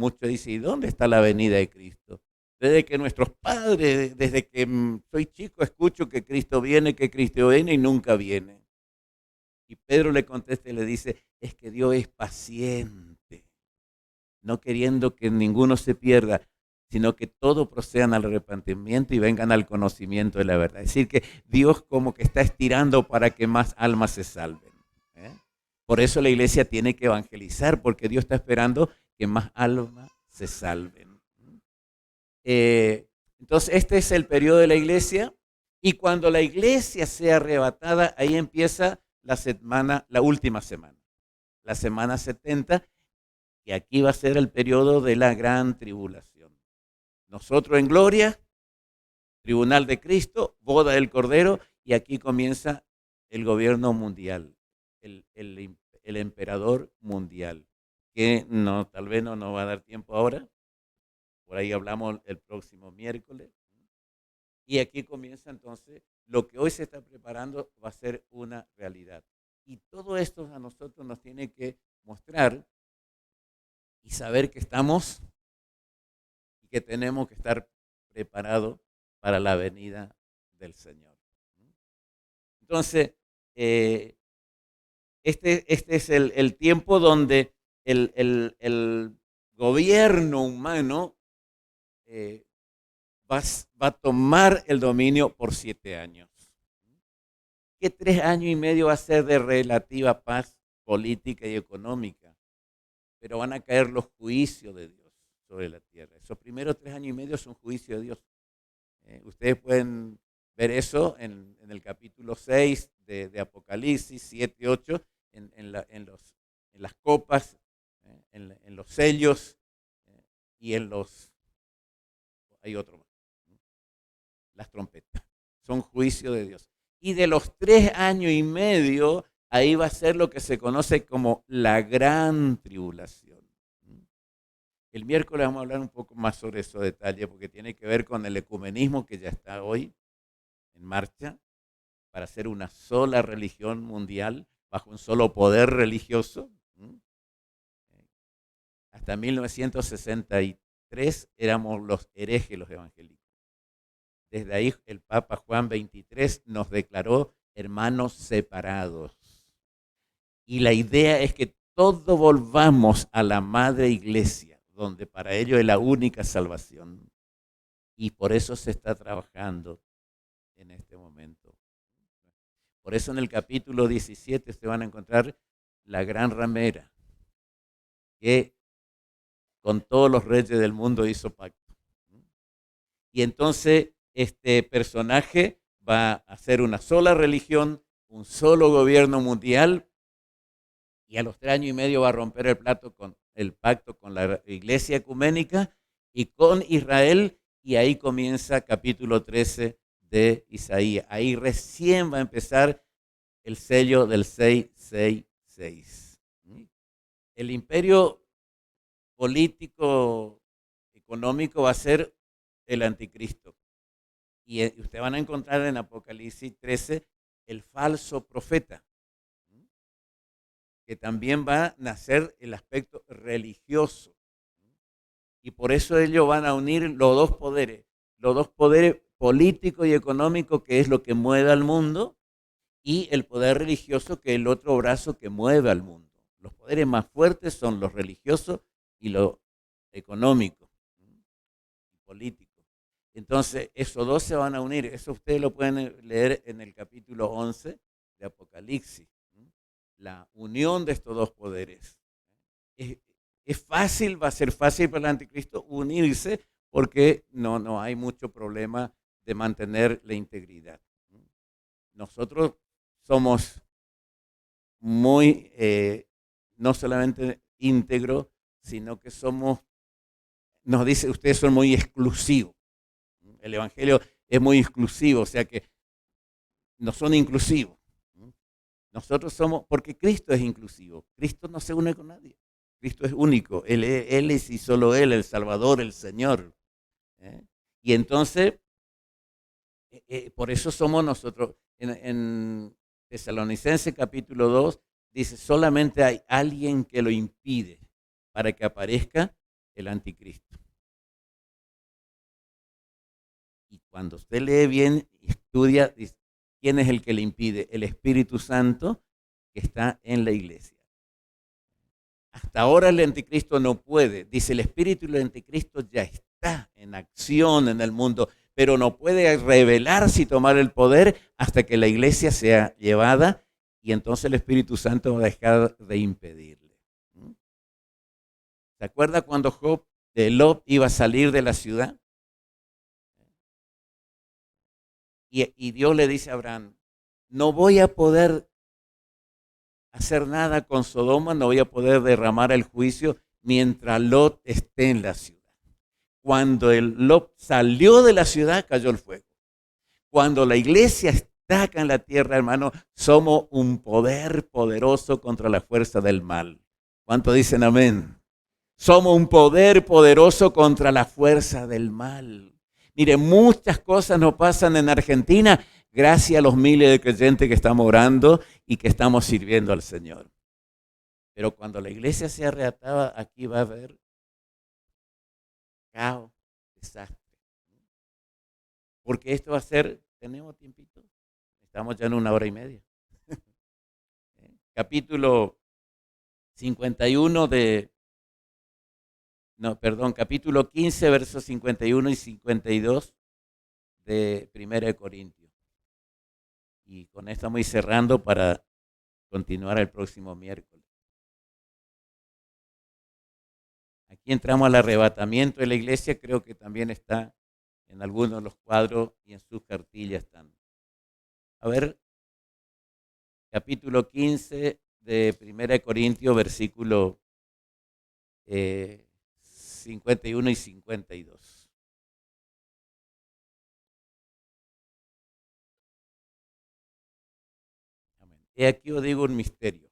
[SPEAKER 1] ¿y dónde está la venida de Cristo? Desde que nuestros padres, desde que soy chico, escucho que Cristo viene y nunca viene. Y Pedro le contesta y le dice, es que Dios es paciente, no queriendo que ninguno se pierda, sino que todos procedan al arrepentimiento y vengan al conocimiento de la verdad. Es decir, que Dios como que está estirando para que más almas se salven. ¿Eh? Por eso la iglesia tiene que evangelizar, porque Dios está esperando que más almas se salven. Entonces, este es el periodo de la iglesia, y cuando la iglesia sea arrebatada, ahí empieza la última semana, la semana 70, y aquí va a ser el periodo de la gran tribulación. Nosotros en gloria, tribunal de Cristo, boda del Cordero, y aquí comienza el gobierno mundial, el emperador mundial, que no, tal vez no nos va a dar tiempo ahora, por ahí hablamos el próximo miércoles, y aquí comienza entonces lo que hoy se está preparando va a ser una realidad. Y todo esto a nosotros nos tiene que mostrar y saber que estamos y que tenemos que estar preparados para la venida del Señor. Entonces, este es el tiempo donde el gobierno humano va a tomar el dominio por 7 años. ¿Qué 3 años y medio va a ser de relativa paz política y económica? Pero van a caer los juicios de Dios sobre la tierra. Esos primeros 3 años y medio son juicio de Dios. Ustedes pueden ver eso en el capítulo 6 de Apocalipsis, 7 y 8, en las copas, en los sellos y hay otro más, las trompetas. Son juicio de Dios. Y de los 3 años y medio, ahí va a ser lo que se conoce como la gran tribulación. El miércoles vamos a hablar un poco más sobre esos detalles porque tiene que ver con el ecumenismo que ya está hoy en marcha para hacer una sola religión mundial bajo un solo poder religioso. Hasta 1963 éramos los herejes, los evangélicos. Desde ahí el Papa Juan XXIII nos declaró hermanos separados. Y la idea es que todos volvamos a la madre iglesia, donde para ello es la única salvación. Y por eso se está trabajando en este momento. Por eso en el capítulo 17 se van a encontrar la gran ramera, que con todos los reyes del mundo hizo pacto. Y entonces este personaje va a hacer una sola religión, un solo gobierno mundial, y a los 3 años y medio va a romper el pacto con la iglesia ecuménica y con Israel, y ahí comienza capítulo 13 de Isaías. Ahí recién va a empezar el sello del 666. El imperio político económico va a ser el anticristo. Y ustedes van a encontrar en Apocalipsis 13 el falso profeta, que también va a nacer el aspecto religioso. Y por eso ellos van a unir los dos poderes político y económico, que es lo que mueve al mundo, y el poder religioso, que es el otro brazo que mueve al mundo. Los poderes más fuertes son los religiosos y lo económico y político. Entonces, esos dos se van a unir. Eso ustedes lo pueden leer en el capítulo 11 de Apocalipsis. La unión de estos dos poderes. Es fácil, va a ser fácil para el anticristo unirse porque no hay mucho problema de mantener la integridad. Nosotros somos muy, no solamente íntegros, sino que nos dice, ustedes son muy exclusivos. El evangelio es muy exclusivo, o sea que no son inclusivos. Nosotros somos, porque Cristo es inclusivo. Cristo no se une con nadie. Cristo es único. Él es y solo Él, el Salvador, el Señor. Y entonces, por eso somos nosotros. En Tesalonicenses capítulo 2 dice, solamente hay alguien que lo impide para que aparezca el anticristo. Y cuando usted lee bien, estudia, dice, ¿quién es el que le impide? El Espíritu Santo que está en la iglesia. Hasta ahora el anticristo no puede. Dice, el espíritu del anticristo ya está en acción en el mundo, pero no puede revelarse y tomar el poder hasta que la iglesia sea llevada, y entonces el Espíritu Santo va a dejar de impedirle. ¿Se acuerda cuando Lot iba a salir de la ciudad? Y Dios le dice a Abraham, no voy a poder hacer nada con Sodoma, no voy a poder derramar el juicio mientras Lot esté en la ciudad. Cuando Lot salió de la ciudad, cayó el fuego. Cuando la iglesia está acá en la tierra, hermano, somos un poder poderoso contra la fuerza del mal. ¿Cuánto dicen amén? Somos un poder poderoso contra la fuerza del mal. Mire, muchas cosas nos pasan en Argentina gracias a los miles de creyentes que estamos orando y que estamos sirviendo al Señor. Pero cuando la iglesia sea arrebatada, aquí va a haber caos, desastre. Porque esto va a ser, tenemos tiempito, estamos ya en 1 hora y media. Capítulo 51 capítulo 15, versos 51 y 52 de 1 Corintios. Y con esto vamos a ir cerrando para continuar el próximo miércoles. Aquí entramos al arrebatamiento de la iglesia, creo que también está en algunos de los cuadros y en sus cartillas están. A ver, capítulo 15 de 1 Corintios, versículo 51 y 52. Amén. Y aquí os digo un misterio.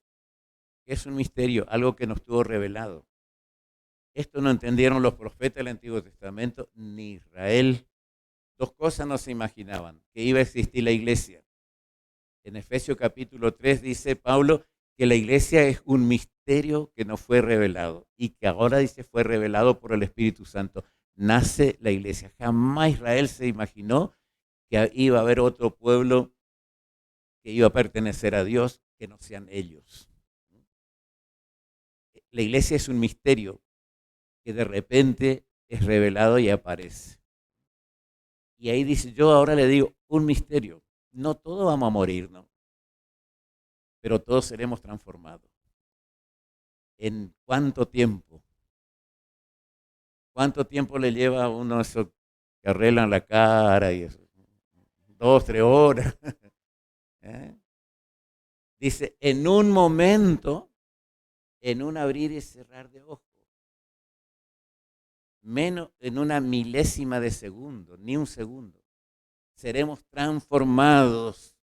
[SPEAKER 1] ¿Qué es un misterio? Algo que nos estuvo revelado. Esto no entendieron los profetas del Antiguo Testamento ni Israel. Dos cosas no se imaginaban, que iba a existir la iglesia. En Efesios capítulo 3 dice Pablo que la iglesia es un misterio que no fue revelado y que ahora dice fue revelado por el Espíritu Santo. Nace la iglesia. Jamás Israel se imaginó que iba a haber otro pueblo que iba a pertenecer a Dios que no sean ellos. La iglesia es un misterio que de repente es revelado y aparece. Y ahí dice, yo ahora le digo, un misterio. No todos vamos a morir, ¿no? Pero todos seremos transformados. ¿En cuánto tiempo? ¿Cuánto tiempo le lleva a uno eso que arreglan la cara y eso? 2, 3 horas. ¿Eh? Dice, en un momento, en un abrir y cerrar de ojos. Menos en una milésima de segundo, ni un segundo. Seremos transformados.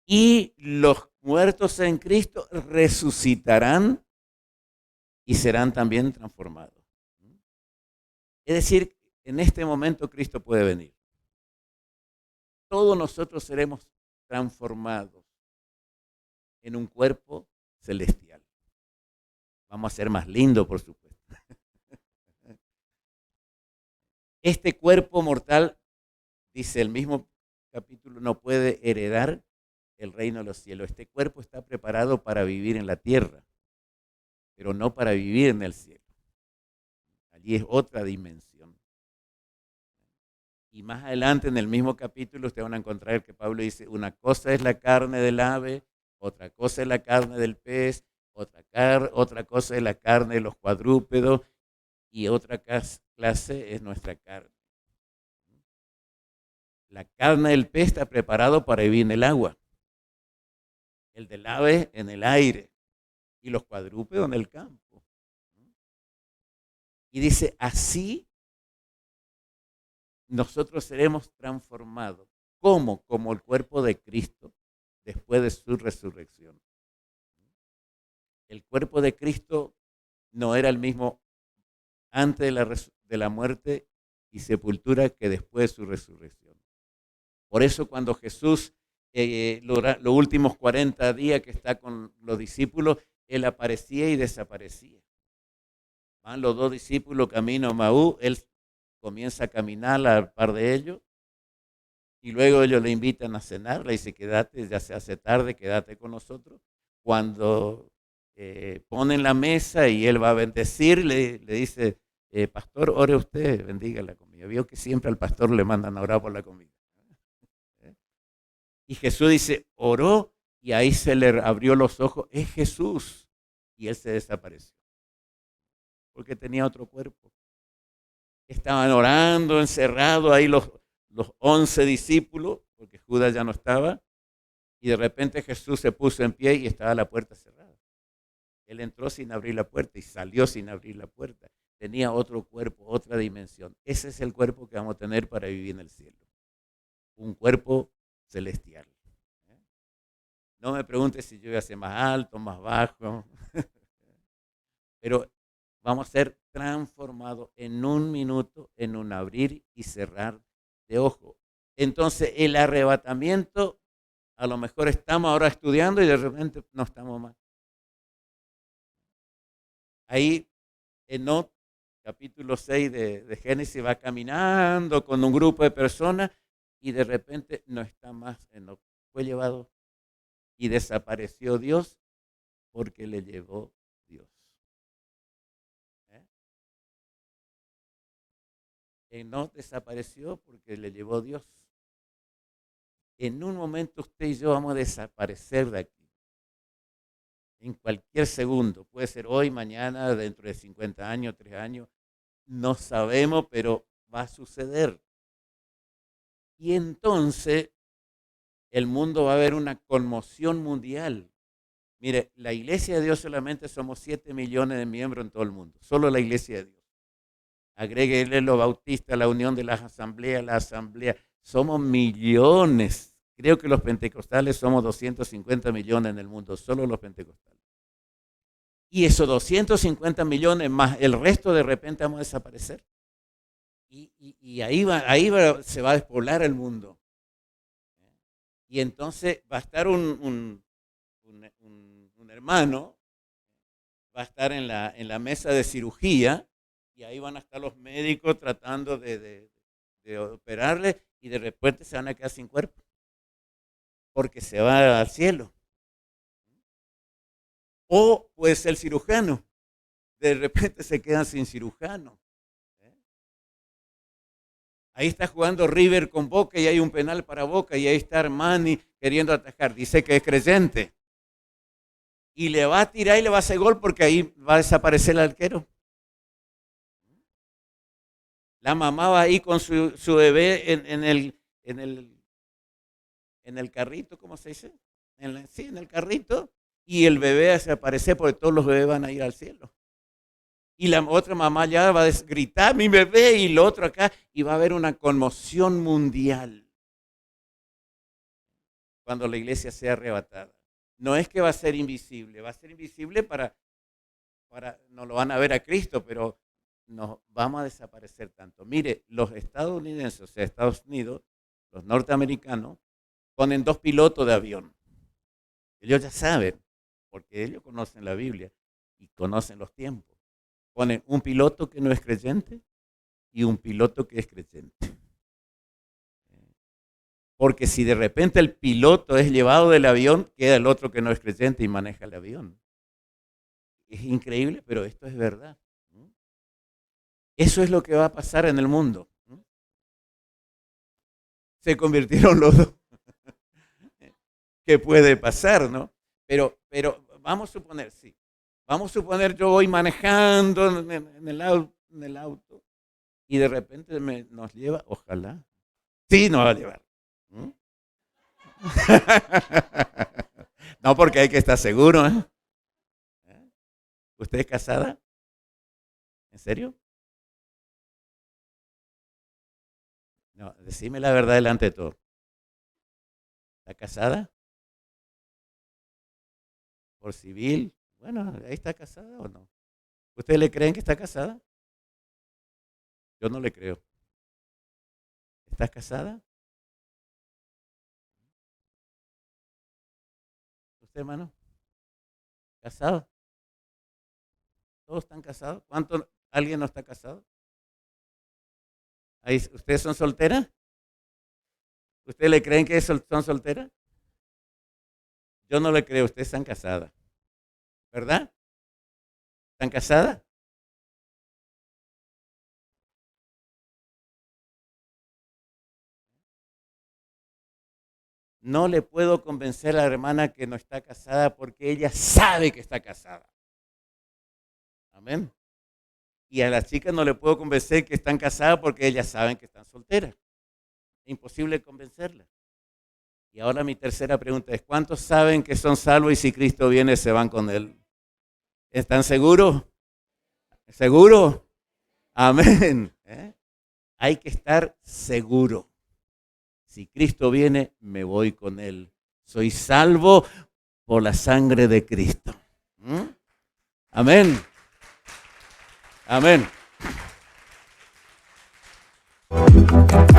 [SPEAKER 1] Y los muertos en Cristo resucitarán y serán también transformados. Es decir, en este momento Cristo puede venir. Todos nosotros seremos transformados en un cuerpo celestial. Vamos a ser más lindos, por supuesto. Este cuerpo mortal, dice el mismo capítulo, no puede heredar el reino de los cielos. Este cuerpo está preparado para vivir en la tierra, pero no para vivir en el cielo. Allí es otra dimensión. Y más adelante en el mismo capítulo ustedes van a encontrar que Pablo dice, una cosa es la carne del ave, otra cosa es la carne del pez, otra cosa es la carne de los cuadrúpedos y otra clase es nuestra carne. La carne del pez está preparado para vivir en el agua, el del ave en el aire y los cuadrúpedos en el campo. Y dice, así nosotros seremos transformados. ¿Cómo? Como el cuerpo de Cristo después de su resurrección. El cuerpo de Cristo no era el mismo antes de la muerte y sepultura que después de su resurrección. Por eso cuando Jesús, los últimos 40 días que está con los discípulos, Él aparecía y desaparecía. Van los 2 discípulos camino a Maú, Él comienza a caminar al par de ellos y luego ellos le invitan a cenar, le dice, quédate, ya se hace tarde, quédate con nosotros. Cuando ponen la mesa y él va a bendecir, le dice, pastor, ore usted, bendiga la comida. Vio que siempre al pastor le mandan a orar por la comida. Y Jesús dice, oró y ahí se le abrió los ojos, es Jesús. Y él se desapareció, porque tenía otro cuerpo. Estaban orando, encerrados ahí los 11 discípulos, porque Judas ya no estaba, y de repente Jesús se puso en pie y estaba la puerta cerrada. Él entró sin abrir la puerta y salió sin abrir la puerta. Tenía otro cuerpo, otra dimensión. Ese es el cuerpo que vamos a tener para vivir en el cielo. Un cuerpo celestial. No me preguntes si yo voy a ser más alto, más bajo. Pero vamos a ser transformados en un minuto, en un abrir y cerrar de ojo. Entonces, el arrebatamiento, a lo mejor estamos ahora estudiando y de repente no estamos más. Ahí, Enoc, capítulo 6 de Génesis, va caminando con un grupo de personas y de repente no está más Enoc. Fue llevado y desapareció Dios porque le llevó Dios. Enoc desapareció porque le llevó Dios. En un momento usted y yo vamos a desaparecer de aquí. En cualquier segundo. Puede ser hoy, mañana, dentro de 50 años, 3 años. No sabemos, pero va a suceder. Y entonces el mundo va a ver una conmoción mundial. Mire, la iglesia de Dios solamente somos 7 millones de miembros en todo el mundo. Solo la iglesia de Dios. Agréguele los bautistas, la unión de las asambleas, la asamblea. Somos millones. Creo que los pentecostales somos 250 millones en el mundo, solo los pentecostales. Y esos 250 millones más el resto de repente vamos a desaparecer. Y ahí se va a despoblar el mundo. Y entonces va a estar un hermano, va a estar en la mesa de cirugía, y ahí van a estar los médicos tratando de operarle, y de repente se van a quedar sin cuerpo, porque se va al cielo. O puede ser el cirujano, de repente se quedan sin cirujano. Ahí está jugando River con Boca y hay un penal para Boca, y ahí está Armani queriendo atajar, dice que es creyente. Y le va a tirar y le va a hacer gol porque ahí va a desaparecer el arquero. La mamá va ahí con su bebé en el carrito, ¿cómo se dice? Sí, en el carrito. Y el bebé desaparece porque todos los bebés van a ir al cielo. Y la otra mamá ya va a gritar, mi bebé, y el otro acá, y va a haber una conmoción mundial cuando la iglesia sea arrebatada. No es que va a ser invisible no lo van a ver a Cristo, pero nos vamos a desaparecer tanto. Mire, los estadounidenses, o sea, Estados Unidos, los norteamericanos, ponen 2 pilotos de avión. Ellos ya saben, porque ellos conocen la Biblia y conocen los tiempos. Ponen un piloto que no es creyente y un piloto que es creyente. Porque si de repente el piloto es llevado del avión, queda el otro que no es creyente y maneja el avión. Es increíble, pero esto es verdad. Eso es lo que va a pasar en el mundo. Se convirtieron los dos. ¿Qué puede pasar, no? Pero vamos a suponer, sí. Vamos a suponer yo voy manejando en el auto y de repente nos lleva, ojalá. Sí, nos va a llevar. No, porque hay que estar seguro. ¿Usted es casada? ¿En serio? No, decime la verdad delante de todo. ¿Está casada? ¿Por civil? Bueno, ahí está casada o no. ¿Ustedes le creen que está casada? Yo no le creo. ¿Estás casada? ¿Usted, hermano? ¿Casado? ¿Todos están casados? ¿Alguien no está casado? ¿Ustedes son solteras? ¿Ustedes le creen que son solteras? Yo no le creo, ustedes están casadas. ¿verdad? ¿Están casadas? No le puedo convencer a la hermana que no está casada porque ella sabe que está casada. Amén. Y a las chicas no le puedo convencer que están casadas porque ellas saben que están solteras. Es imposible convencerlas. Y ahora mi tercera pregunta es, ¿cuántos saben que son salvos y si Cristo viene se van con Él? ¿Están seguros? ¿Seguros? Amén. Hay que estar seguro. Si Cristo viene, me voy con Él. Soy salvo por la sangre de Cristo. Amén. Amén.
[SPEAKER 4] Audio Jungle.